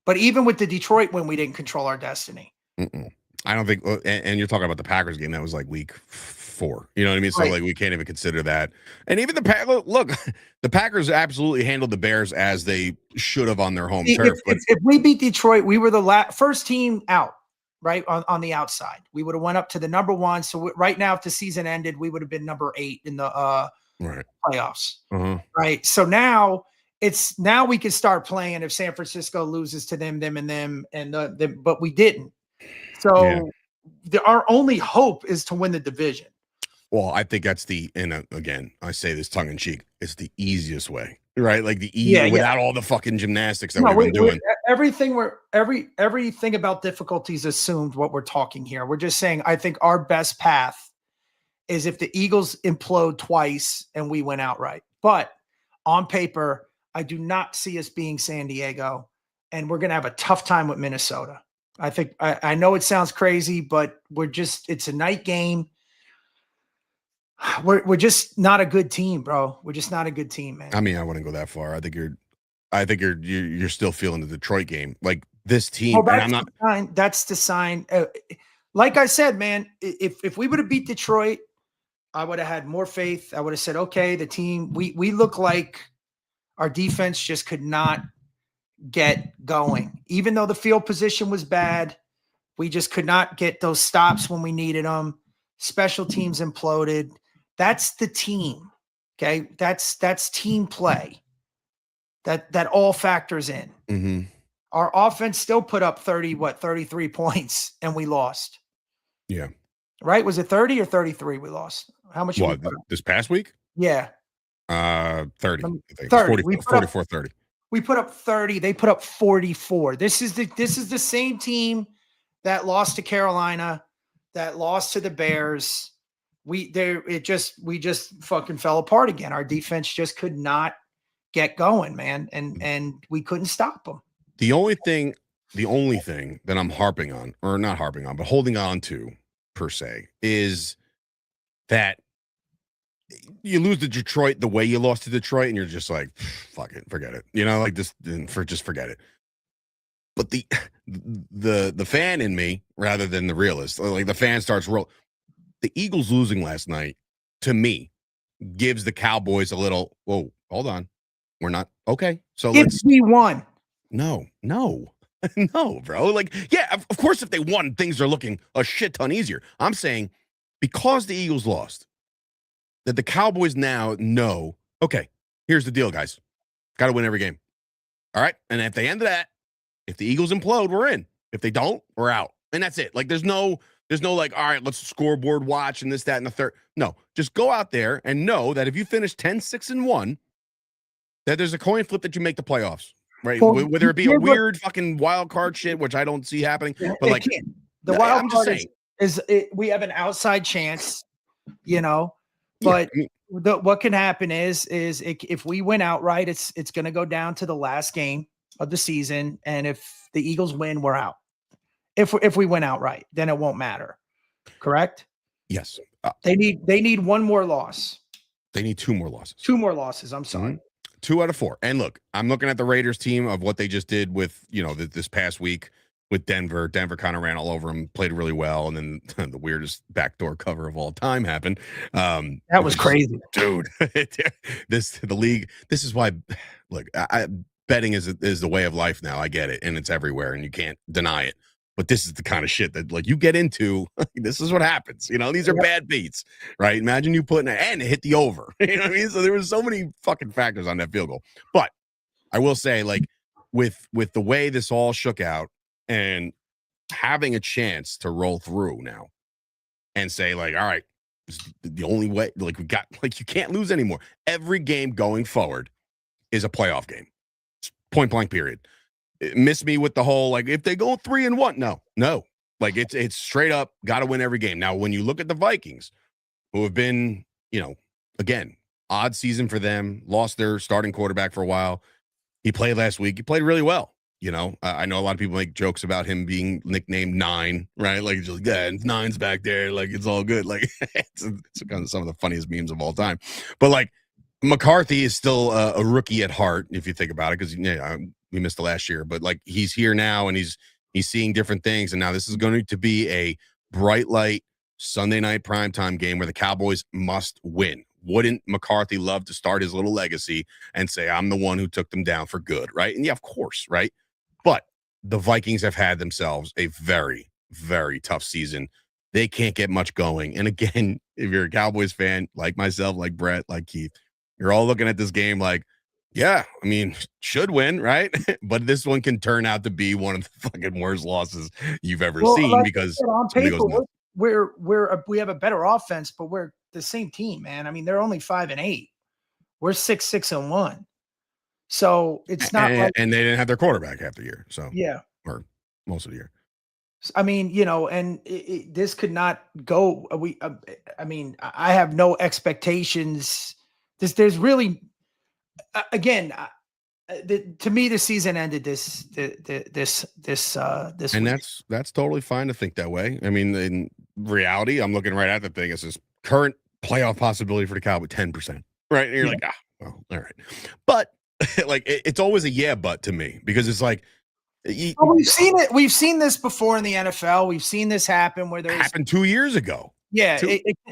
But even with the Detroit win, we didn't control our destiny. I don't think, and you're talking about the Packers game, that was like week 4. You know what I mean? So like we can't even consider that. And even the Packers absolutely handled the Bears as they should have on their home turf. But if we beat Detroit, we were the first team out. right on the outside. We would have went up to the number 1. So right now, if the season ended, we would have been number 8 in the playoffs. Right. So now we can start playing if San Francisco loses to them, but we didn't. So our only hope is to win the division. Well, I think that's again, I say this tongue in cheek, it's the easiest way, right? Like without all the fucking gymnastics that we've been doing. Everything about difficulties assumed what we're talking here. We're just saying, I think our best path is if the Eagles implode twice and we win outright. But on paper, I do not see us being San Diego, and we're going to have a tough time with Minnesota. I think I know it sounds crazy, but it's a night game. We're just not a good team, bro. We're just not a good team, man. I mean, I wouldn't go that far. I think you're still feeling the Detroit game. Like this team, that's the sign. Like I said, man, if we would have beat Detroit, I would have had more faith. I would have said, okay, the team, we look like our defense just could not get going. Even though the field position was bad, we just could not get those stops when we needed them. Special teams imploded. That's the team. Okay. That's team play. That all factors in. Mm-hmm. Our offense still put up 33 points and we lost. Yeah. Right? Was it 30 or 33 we lost? How much? This past week? Yeah. 30. 30. 44, 30. We put up 30. They put up 44. This is the same team that lost to Carolina, that lost to the Bears. We just fucking fell apart again. Our defense just could not get going, man, and we couldn't stop them. The only thing that I'm harping on, or not harping on, but holding on to per se, is that you lose to Detroit the way you lost to Detroit, and you're just like, fuck it, forget it. You know, like just forget it. But the fan in me, rather than the realist, like the fan starts roll. The Eagles losing last night, to me, gives the Cowboys a little, whoa, hold on. We're not okay. So we won. No, no, bro. Like, yeah, of course, if they won, things are looking a shit ton easier. I'm saying because the Eagles lost, that the Cowboys now know, okay, here's the deal, guys. Got to win every game. All right. And at the end of that, if the Eagles implode, we're in. If they don't, we're out. And that's it. Like, there's no like, all right, let's scoreboard watch and this, that, and the third. No, just go out there and know that if you finish 10-6-1, that there's a coin flip that you make the playoffs, right? Well, whether it be a weird fucking wild card shit, which I don't see happening, but like the wild card is we have an outside chance, you know. But what can happen is if we win outright, it's going to go down to the last game of the season, and if the Eagles win, we're out. If we win outright, then it won't matter. Correct? Yes. They need one more loss. They need 2 more losses. 2 more losses. I'm sorry. Mm-hmm. 2 out of 4. And look, I'm looking at the Raiders team of what they just did with, this past week with Denver. Denver kind of ran all over them, played really well. And then the weirdest backdoor cover of all time happened. That was crazy. Dude, the league, this is why, look, betting is the way of life now. I get it. And it's everywhere and you can't deny it. But this is the kind of shit that, like, you get into. This is what happens. These are bad beats, right? Imagine you putting and it hit the over. You know what I mean? So there was so many fucking factors on that field goal. But I will say, like, with the way this all shook out and having a chance to roll through now and say, like, all right, this is the only way. Like, we got, like, you can't lose anymore. Every game going forward is a playoff game. Point blank, period. Miss me with the whole, like, if they go 3-1, no, like it's straight up got to win every game. Now, when you look at the Vikings, who have been, again, odd season for them, lost their starting quarterback for a while. He played last week. He played really well. I know a lot of people make jokes about him being nicknamed 9, right? Like, just, yeah, 9's back there. Like, it's all good. Like, it's kind of some of the funniest memes of all time. But, like, McCarthy is still a rookie at heart, if you think about it, because we missed the last year, but like he's here now and he's seeing different things. And now this is going to be a bright light Sunday night primetime game where the Cowboys must win. Wouldn't McCarthy love to start his little legacy and say, I'm the one who took them down for good, right? And yeah, of course, right? But the Vikings have had themselves a very, very tough season. They can't get much going. And again, if you're a Cowboys fan, like myself, like Bret, like Keith, you're all looking at this game like, yeah, I mean, should win, right? But this one can turn out to be one of the fucking worst losses you've ever seen like because I said, on somebody paper, goes nuts. we have a better offense, but we're the same team, man. I mean, they're only 5-8. We're 6-1. So it's not like, And they didn't have their quarterback half the year. So yeah. or most of the year. I mean, and this could not go. I mean, I have no expectations. There's really, again, to me, the season ended this. And week. that's totally fine to think that way. I mean, in reality, I'm looking right at the thing. It's this current playoff possibility for the Cowboys, 10%. Right. And you're like, well, all right. But like, it's always a yeah, but to me, because it's like, we've seen it. We've seen this before in the NFL. We've seen this happen where there's happened 2 years ago. Yeah.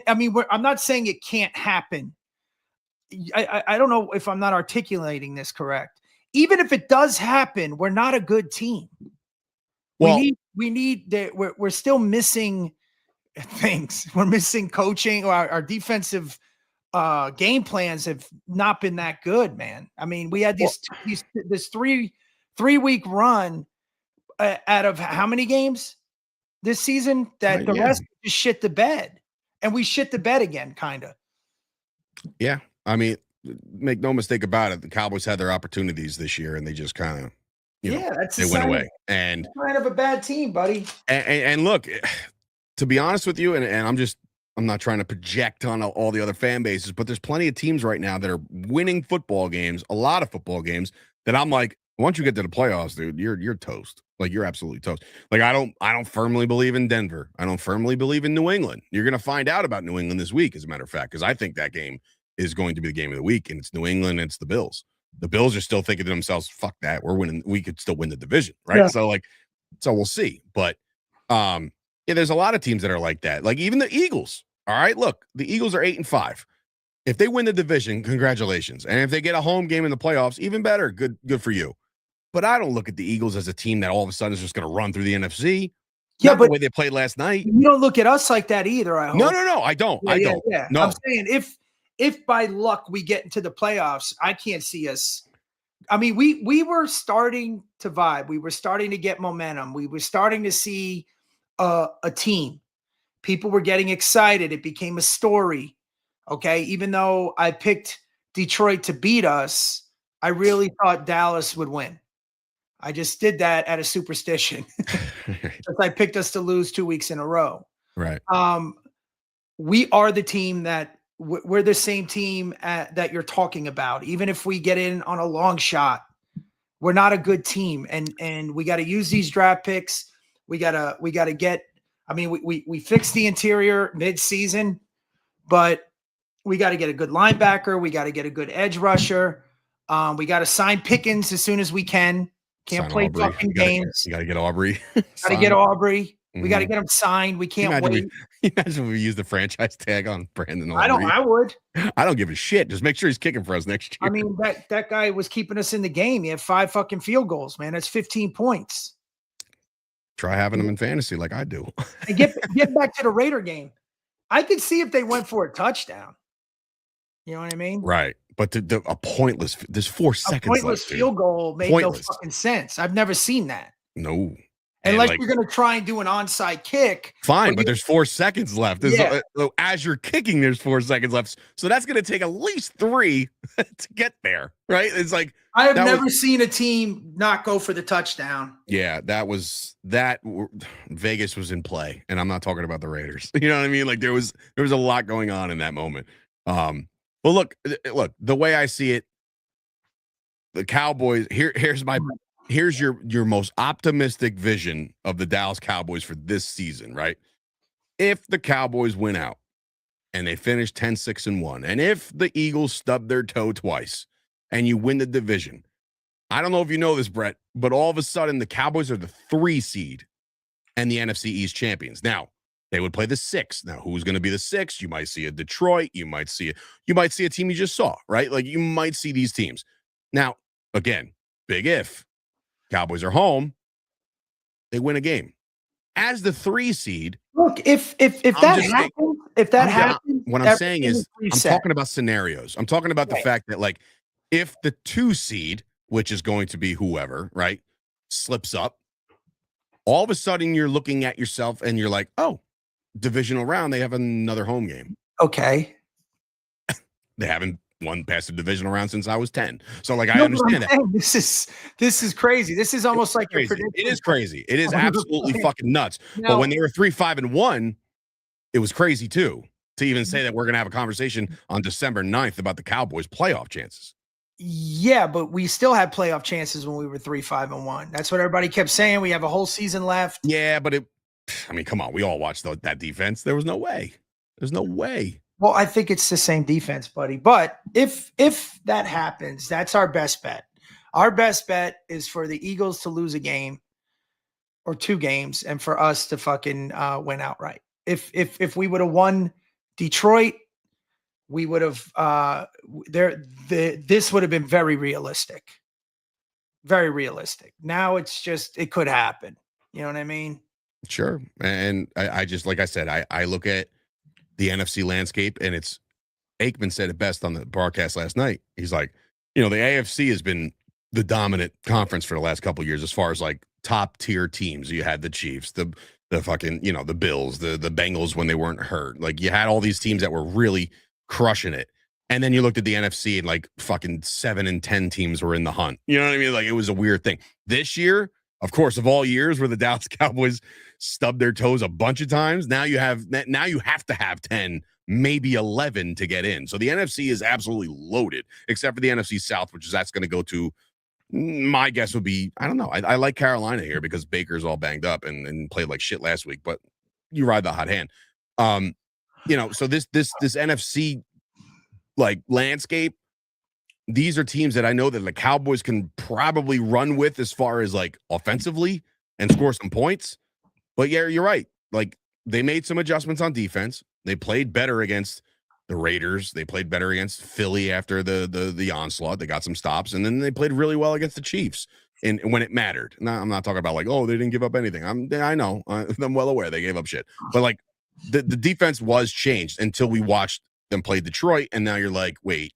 I mean, I'm not saying it can't happen. I don't know if I'm not articulating this correct. Even if it does happen, we're not a good team. Well, we're still missing things. We're missing coaching. Or our defensive game plans have not been that good, man. I mean, we had this 3-week run out of how many games this season that the rest just shit the bed, and we shit the bed again, kind of. Yeah. I mean, make no mistake about it. The Cowboys had their opportunities this year and they just kind of, that's they went away. And kind of a bad team, buddy. And look, to be honest with you, and I'm not trying to project on all the other fan bases, but there's plenty of teams right now that are winning football games, a lot of football games, that I'm like, once you get to the playoffs, dude, you're toast. Like, you're absolutely toast. Like, I don't firmly believe in Denver. I don't firmly believe in New England. You're going to find out about New England this week, as a matter of fact, because I think that game is going to be the game of the week, and it's New England, and it's the Bills. The Bills are still thinking to themselves, fuck that, we're winning. We could still win the division, right? Yeah. So we'll see. But there's a lot of teams that are like that. Like, even the Eagles. All right, look, the Eagles are 8-5. If they win the division, congratulations. And if they get a home game in the playoffs, even better. Good for you. But I don't look at the Eagles as a team that all of a sudden is just going to run through the NFC. Yeah, but the way they played last night. You don't look at us like that either. I hope. No, I don't. I don't. Yeah. No. I'm saying if by luck we get into the playoffs, I can't see us. I mean, we were starting to vibe. We were starting to get momentum. We were starting to see a team. People were getting excited. It became a story. Okay. Even though I picked Detroit to beat us, I really thought Dallas would win. I just did that at a superstition. I picked us to lose 2 weeks in a row. Right. We are the team that we're the same team that you're talking about. Even if we get in on a long shot, we're not a good team. And we got to use these draft picks. We gotta get, I mean, we fixed the interior mid-season, but we got to get a good linebacker. We got to get a good edge rusher. We got to sign Pickens as soon as we can. Can't play fucking games. You got to get Aubrey. Got to get Aubrey. We got to get him signed. We can't wait. Imagine if we use the franchise tag on Brandon Aubrey. I would. I don't give a shit. Just make sure he's kicking for us next year. I mean, that guy was keeping us in the game. He had 5 fucking field goals, man. That's 15 points. Try having him in fantasy like I do. And get back to the Raider game. I could see if they went for a touchdown. You know what I mean? Right. But a pointless, there's 4 seconds left. A pointless field goal made no fucking sense. I've never seen that. No. Unless you're going to try and do an onside kick. Fine, but there's 4 seconds left. As you're kicking, there's 4 seconds left. So that's going to take at least 3 to get there, right? It's like I have never seen a team not go for the touchdown. Yeah, Vegas was in play, and I'm not talking about the Raiders. You know what I mean? Like there was a lot going on in that moment. But look, the way I see it, the Cowboys, here's your most optimistic vision of the Dallas Cowboys for this season, right? If the Cowboys win out and they finish 10-6-1, and if the Eagles stub their toe twice and you win the division, I don't know if you know this, Bret, but all of a sudden the Cowboys are the 3 seed and the NFC East champions. Now, they would play the 6. Now, who's going to be the 6? You might see a Detroit. You might see a team you just saw, right? Like you might see these teams. Now, again, big if. Cowboys are home. They win a game. as the 3 seed. Look, if that happens, what I'm saying is, I'm reset. talking about scenarios. I'm talking about the Right. fact that, like, if the 2 seed, which is going to be whoever, right, slips up, all of a sudden you're looking at yourself and you're like, oh, divisional round, they have another home game. Okay. They haven't won past the divisional round since I was 10. So, like, No, I understand but that. I'm saying, this is crazy. This is almost like your Crazy. prediction. It is crazy. It is Oh, absolutely fucking nuts. Now- But when they were 3-5-1, it was crazy too, to even say that we're going to have a conversation on December 9th about the Cowboys' playoff chances. Yeah, but we still had playoff chances when we were 3-5-1. That's what everybody kept saying. We have a whole season left. Yeah, but I mean, come on. We all watched that defense. There was no way. There's no way. Well, I think it's the same defense, buddy. But if that happens, that's our best bet. Our best bet is for the Eagles to lose a game or 2 games, and for us to fucking win outright. If we would have won Detroit, we would have this would have been very realistic. Very realistic. Now it's just, it could happen. You know what I mean? Sure. And I just, like I said, I look at the NFC landscape, and it's, Aikman said it best on the broadcast last night. He's like, the AFC has been the dominant conference for the last couple of years as far as like top tier teams. You had the Chiefs, the fucking, the Bills, the Bengals when they weren't hurt. Like, you had all these teams that were really crushing it. And then you looked at the NFC, and like fucking 7 and 10 teams were in the hunt. You know what I mean? Like, it was a weird thing. This year, of course, of all years where the Dallas Cowboys stubbed their toes a bunch of times, now you have to have 10, maybe 11 to get in. So the NFC is absolutely loaded, except for the NFC South, that's going to go to, my guess would be, I don't know. I like Carolina here because Baker's all banged up and played like shit last week, but you ride the hot hand. So this NFC like landscape, these are teams that I know that the Cowboys can probably run with as far as like offensively and score some points. But yeah, you're right. Like, they made some adjustments on defense. They played better against the Raiders. They played better against Philly after the onslaught. They got some stops, and then they played really well against the Chiefs. And when it mattered. Now, I'm not talking about like, oh, they didn't give up anything. I know. I'm well aware they gave up shit. But like, the defense was changed until we watched them play Detroit, and now you're like, wait,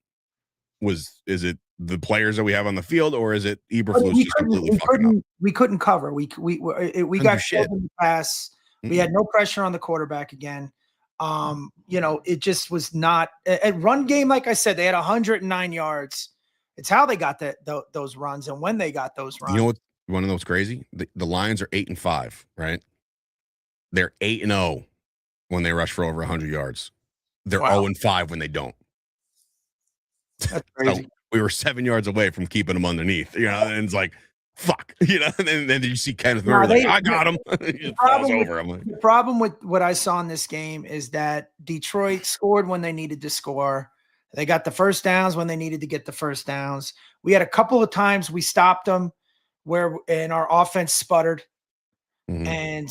is it the players that we have on the field, or is it Eberflus just completely fucking up? We couldn't cover. We got shit in the pass. We had no pressure on the quarterback again. It just was not a run game. Like I said, they had 109 yards. It's how they got those runs and when they got those runs. You know what? You want to know what's crazy? The Lions are 8-5, right? They're 8-0 when they rush for over 100 yards. They're 0-5 when they don't. That's crazy. So we were 7 yards away from keeping them underneath, and it's like, fuck, and then you see Kenneth Murray, like, I got him. He falls over. I'm like, the problem with what I saw in this game is that Detroit scored when they needed to score. They got the first downs when they needed to get the first downs. We had a couple of times we stopped them and our offense sputtered. Mm-hmm. And,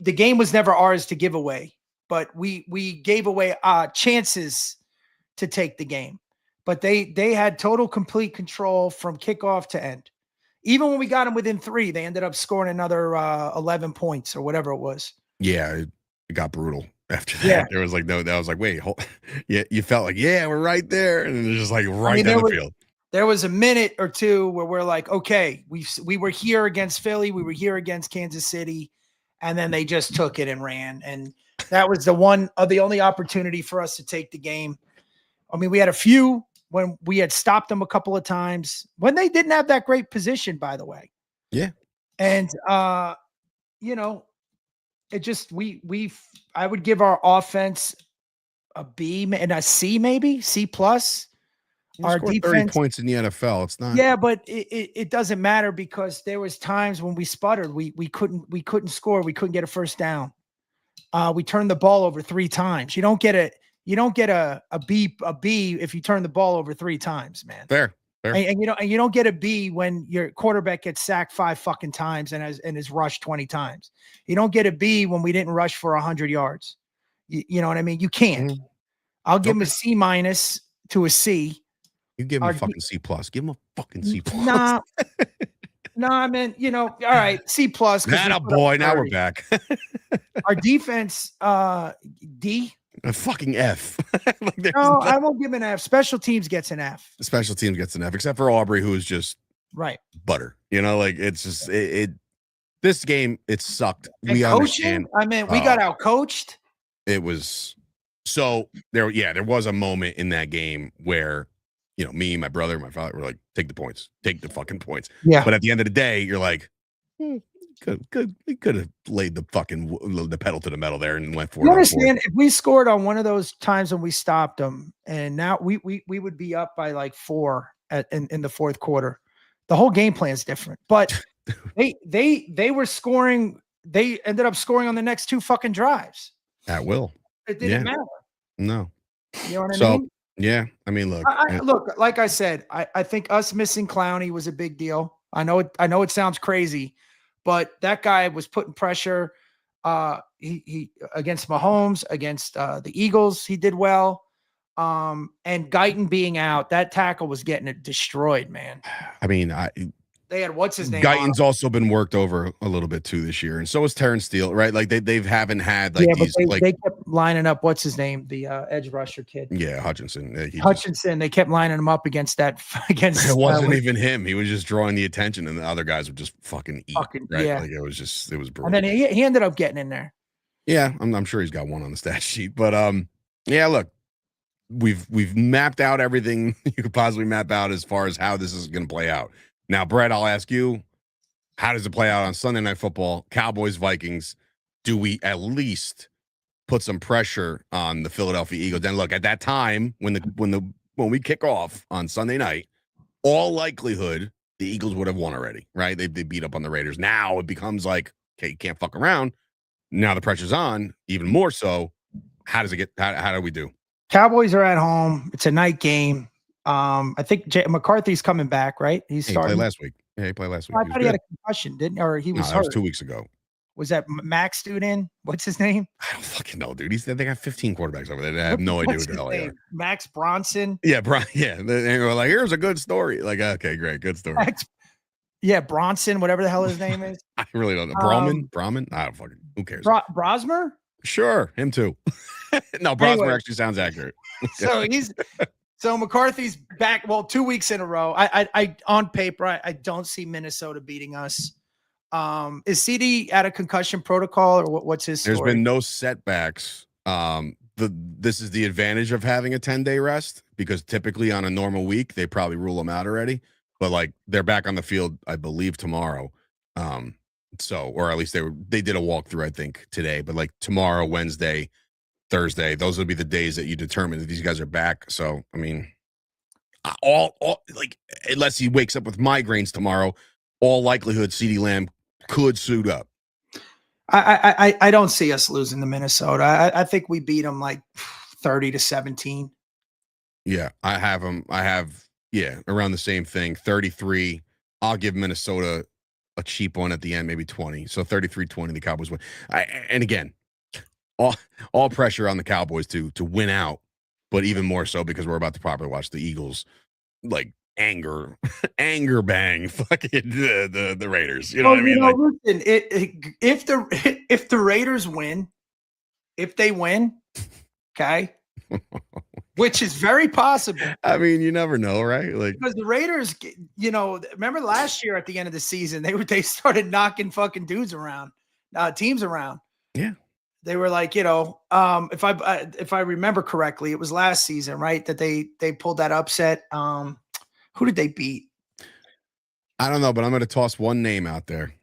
the game was never ours to give away, but we gave away chances to take the game. But they had total complete control from kickoff to end. Even when we got them within 3, they ended up scoring another 11 points or whatever it was. Yeah, it got brutal after that. Yeah. There was like, no, that was like, wait, yeah, you felt like, yeah, we're right there. And it was just like down the field. There was a minute or two where we're like, okay, we were here against Philly. We were here against Kansas City. And then they just took it and ran. And that was the only opportunity for us to take the game. I mean, we had a few when we had stopped them a couple of times when they didn't have that great position, by the way. Yeah. And, it just, I would give our offense a B and a C, maybe C+. Our defense, 30 points in the NFL. It's not. Yeah, but it doesn't matter because there was times when we sputtered. We couldn't score. We couldn't get a first down. We turned the ball over 3 times. You don't get a B if you turn the ball over 3 times, man. Fair. And you don't get a B when your quarterback gets sacked 5 fucking times and is rushed 20 times. You don't get a B when we didn't rush for 100 yards. You know what I mean? You can't. I'll give him a C- to a C. You give him a fucking C+. Give him a fucking C+. Nah. No, I mean, all right, C plus. That a boy. Now we're back. Our defense, D. A fucking F. No, I won't give an F. Special teams gets an F. Special teams gets an F, except for Aubrey, who is just right butter. It's just this game, it sucked. And we coaching, understand. I mean, we got out coached. It was so there was a moment in that game where me, my brother, my father were like, take the points, take the fucking points. Yeah. But at the end of the day, you're like, we could have laid the pedal to the metal there and went for it. You understand? If we scored on one of those times when we stopped them, and now we would be up by like 4 in the fourth quarter. The whole game plan is different. But they were scoring. They ended up scoring on the next 2 fucking drives. At will. It didn't matter. No. You know what I mean? Yeah. I mean, look. Look, like I said, I think us missing Clowney was a big deal. I know it sounds crazy, but that guy was putting pressure. He against Mahomes, against the Eagles, he did well. And Guyton being out, that tackle was getting it destroyed, man. I mean, they had what's his name? Guyton's also been worked over a little bit too this year, and so is Terrence Steele, right? Like they haven't had like these. They kept lining up. What's his name? The edge rusher kid. Yeah, Hutchinson. They kept lining him up against that. It wasn't even him. He was just drawing the attention, and the other guys would just fucking eat. Right? Yeah. Like it was brutal. And then he ended up getting in there. Yeah, I'm sure he's got one on the stat sheet, but yeah. Look, we've mapped out everything you could possibly map out as far as how this is going to play out. Now, Brett, I'll ask you, how does it play out on Sunday Night Football? Cowboys, Vikings. Do we at least put some pressure on the Philadelphia Eagles? Then look, at that time when we kick off on Sunday night, all likelihood the Eagles would have won already, right? They beat up on the Raiders. Now it becomes like, okay, you can't fuck around. Now the pressure's on, even more so. How does it get? How do we do? Cowboys are at home. It's a night game. I think McCarthy's coming back, right? He played last week. Yeah, he played last week. I thought he had a concussion, didn't? Or he was hurt. That was 2 weeks ago. Was that Max dude in? What's his name? I don't fucking know, dude. They got 15 quarterbacks over there. I have no idea who the hell they are. Max Bronson. Yeah, yeah. And we're like, here's a good story. Like, okay, great, good story. Bronson, whatever the hell his name is. I really don't know. Brahman? I don't fucking. Who cares? Brosmer? Sure, him too. No, Brosmer actually sounds accurate. So McCarthy's back. Well, 2 weeks in a row. I on paper, I don't see Minnesota beating us. Is CD at a concussion protocol or what's his story? There's been no setbacks. This is the advantage of having a 10-day rest, because typically on a normal week they probably rule them out already. But like they're back on the field, I believe, tomorrow. Or at least they did a walkthrough, I think, today. But like tomorrow, Wednesday, Thursday, those will be the days that you determine that these guys are back. So I mean, all like, unless he wakes up with migraines tomorrow, all likelihood CeeDee Lamb could suit up. I don't see us losing to Minnesota. I think we beat them like 30-17. Yeah, I have them. Around the same thing. 33. I'll give Minnesota a cheap one at the end, maybe 20. So 33-20, the Cowboys win. And again, all pressure on the Cowboys to win out, but even more so because we're about to properly watch the Eagles like anger bang fucking the Raiders. You know what I mean? Listen, if the Raiders win, if they win, okay, which is very possible. I mean, you never know, right? Like, because the Raiders, remember last year at the end of the season, they started knocking fucking teams around. Yeah. They were like, if I remember correctly, it was last season, right? That they pulled that upset. Who did they beat? I don't know, but I'm going to toss one name out there.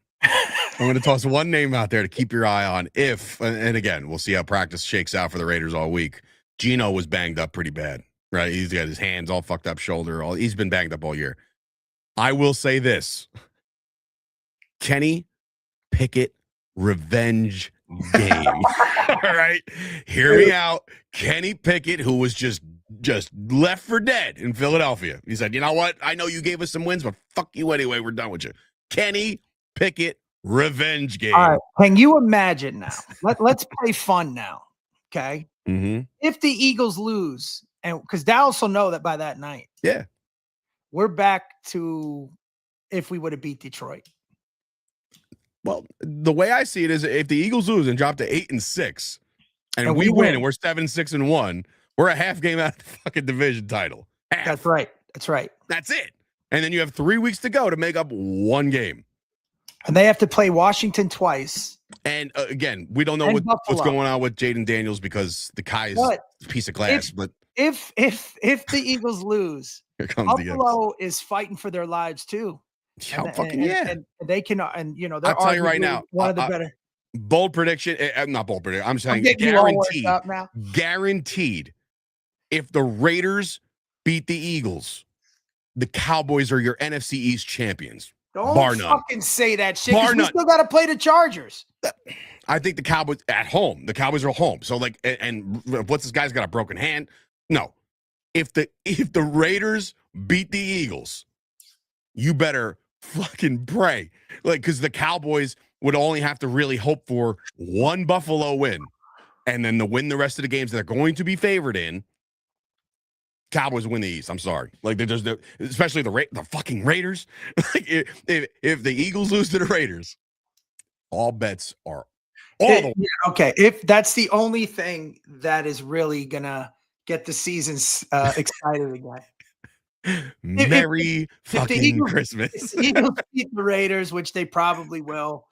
To keep your eye on. And again, we'll see how practice shakes out for the Raiders all week. Geno was banged up pretty bad, right? He's got his hands all fucked up, shoulder. He's been banged up all year. I will say this. Kenny Pickett revenge game. All right. Hear me out. Kenny Pickett, who was just left for dead in Philadelphia. He said, you know what? I know you gave us some wins, but fuck you anyway. We're done with you. Kenny Pickett revenge game. All right. Can you imagine now? Let's play fun now. Okay. Mm-hmm. If the Eagles lose, and because Dallas will know that by that night. Yeah. We're back to if we would have beat Detroit. Well, the way I see it is if the Eagles lose and drop to 8-6 and we win and we're 7-6-1, we're a half game out of the fucking division title. Half. That's right. That's it. And then you have 3 weeks to go to make up one game. And they have to play Washington twice. And again, we don't know what's going on with Jaden Daniels because the Kai is a piece of glass. But if the Eagles lose, here comes Buffalo is fighting for their lives too. And they can, and you know, they're I'll tell you right now, one of the better. Bold prediction, not bold prediction. I'm saying guaranteed. If the Raiders beat the Eagles, the Cowboys are your NFC East champions. Don't fucking say that shit. We still got to play the Chargers. I think the Cowboys at home. The Cowboys are home. So like, and what's this guy's got a broken hand? No. If the Raiders beat the Eagles, you better fucking pray. Like, because the Cowboys would only have to really hope for one Buffalo win, and then to win the rest of the games that they're going to be favored in. Cowboys win the East. I'm sorry. Like they're just, especially the fucking Raiders. Like if the Eagles lose to the Raiders, all bets are okay. If that's the only thing that is really gonna get the season excited again. Merry fucking Christmas. If the Eagles beat the Raiders, which they probably will.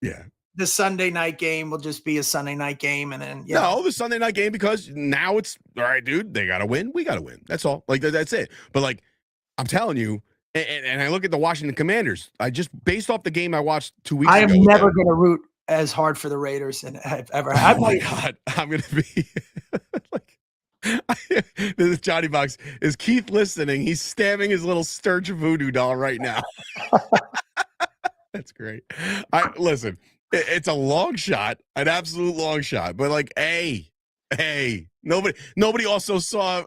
Yeah. The Sunday night game will just be a Sunday night game, and then the Sunday night game, because now it's all right, dude. They gotta win. We gotta win. That's all. Like that's it. But like I'm telling you, and I look at the Washington Commanders. I just based off the game I watched 2 weeks ago. I am never going to root as hard for the Raiders than I've ever had. Oh my God, I'm gonna be like this is Johnny Box. Is Keith listening? He's stabbing his little Sturge voodoo doll right now. That's great. Listen. It's a long shot, an absolute long shot. But like, hey, nobody also saw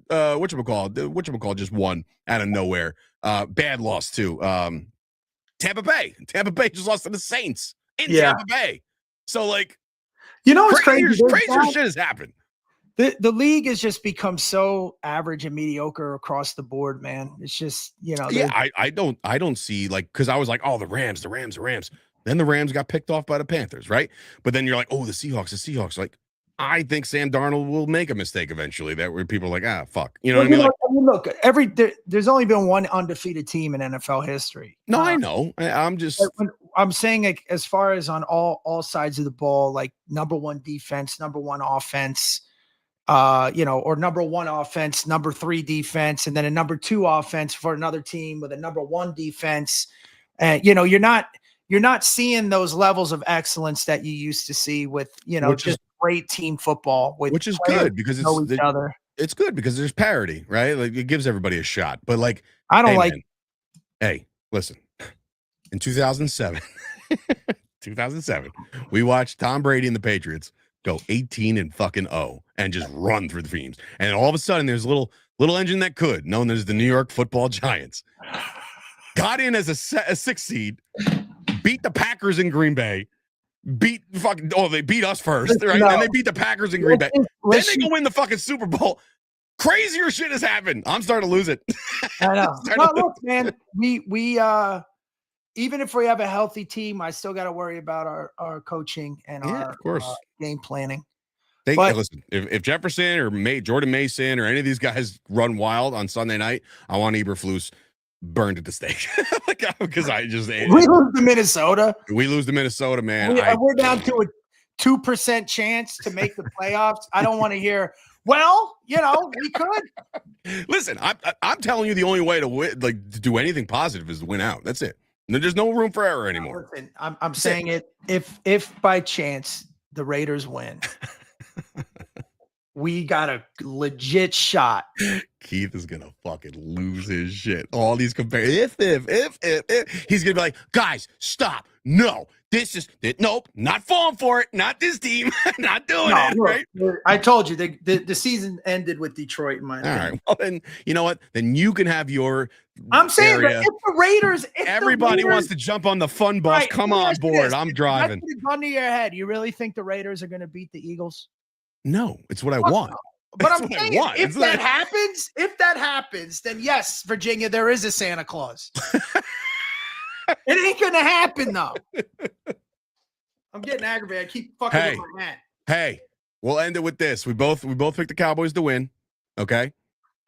whatchamacall just won out of nowhere. Bad loss too. Tampa Bay just lost to the Saints in Tampa Bay. So like, you know, it's crazy shit has happened. The league has just become so average and mediocre across the board, man. It's just, you know. Yeah, I don't see like, because I was like, oh, the Rams. Then the Rams got picked off by the Panthers, right? But then you're like, oh, the Seahawks. Like, I think Sam Darnold will make a mistake eventually that where people are like, fuck. You know what I mean? Like, look, there's only been one undefeated team in NFL history. No, I know. I'm saying, like, as far as on all sides of the ball, like number one defense, number one offense, or number one offense, number three defense, and then a number two offense for another team with a number one defense. And, you're not seeing those levels of excellence that you used to see with, great team football. Which is good because it's good because there's parity, right? Like it gives everybody a shot. But like, hey, listen, in 2007, we watched Tom Brady and the Patriots go 18-0 and just run through the teams. And all of a sudden there's a little engine that could, known as the New York Football Giants, got in as a 6 seed, beat the Packers in Green Bay, they beat us first, right? And they beat the Packers in Green Bay. Then they go win the fucking Super Bowl. Crazier shit has happened. I'm starting to lose it. I know. Look, man, we even if we have a healthy team, I still got to worry about our coaching and our game planning. Listen, if Jefferson or Jordan Mason or any of these guys run wild on Sunday night, I want Eberflus burned at the stake because I just ate it. We lose to Minnesota. We lose to Minnesota, man. We're down to a 2% chance to make the playoffs. I don't want to hear, well, we could. Listen, I'm telling you the only way to win, like to do anything positive is to win out. That's it. There's no room for error anymore. Listen, I'm saying it. If by chance the Raiders win, we got a legit shot. Keith is gonna fucking lose his shit. All these comparisons. If he's gonna be like, guys, stop. No, this is nope, not falling for it. Not this team. Not doing it. Right? I told you the season ended with Detroit in my opinion. All right. Well, then you know what? Then you can have your. I'm saying that if the Raiders, everybody wants to jump on the fun bus. Right, come on board. I'm driving. Put a gun to your head. You really think the Raiders are going to beat the Eagles? No, it's what I want. No. But I'm saying if that happens, then yes, Virginia, there is a Santa Claus. It ain't gonna happen though. I'm getting aggravated. I keep fucking with my hat. Hey, we'll end it with this. We both picked the Cowboys to win. Okay.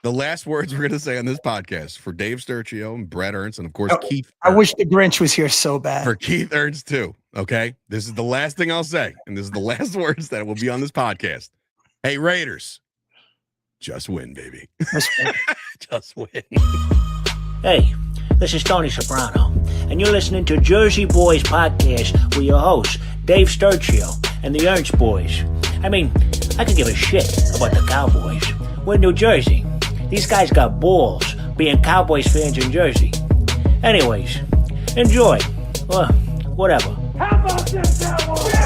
The last words we're gonna say on this podcast for Dave Sturchio and Brett Ernst, and of course Keith. I wish the Grinch was here so bad. For Keith Ernst too. Okay. This is the last thing I'll say, and this is the last words that will be on this podcast. Hey, Raiders. Just win, baby. Just win. Hey, this is Tony Soprano, and you're listening to Jersey Boyz Podcast with your hosts, Dave Sturchio and the Ernst Boys. I mean, I could give a shit about the Cowboys. We're in New Jersey. These guys got balls being Cowboys fans in Jersey. Anyways, enjoy. Whatever. How about this, Cowboys?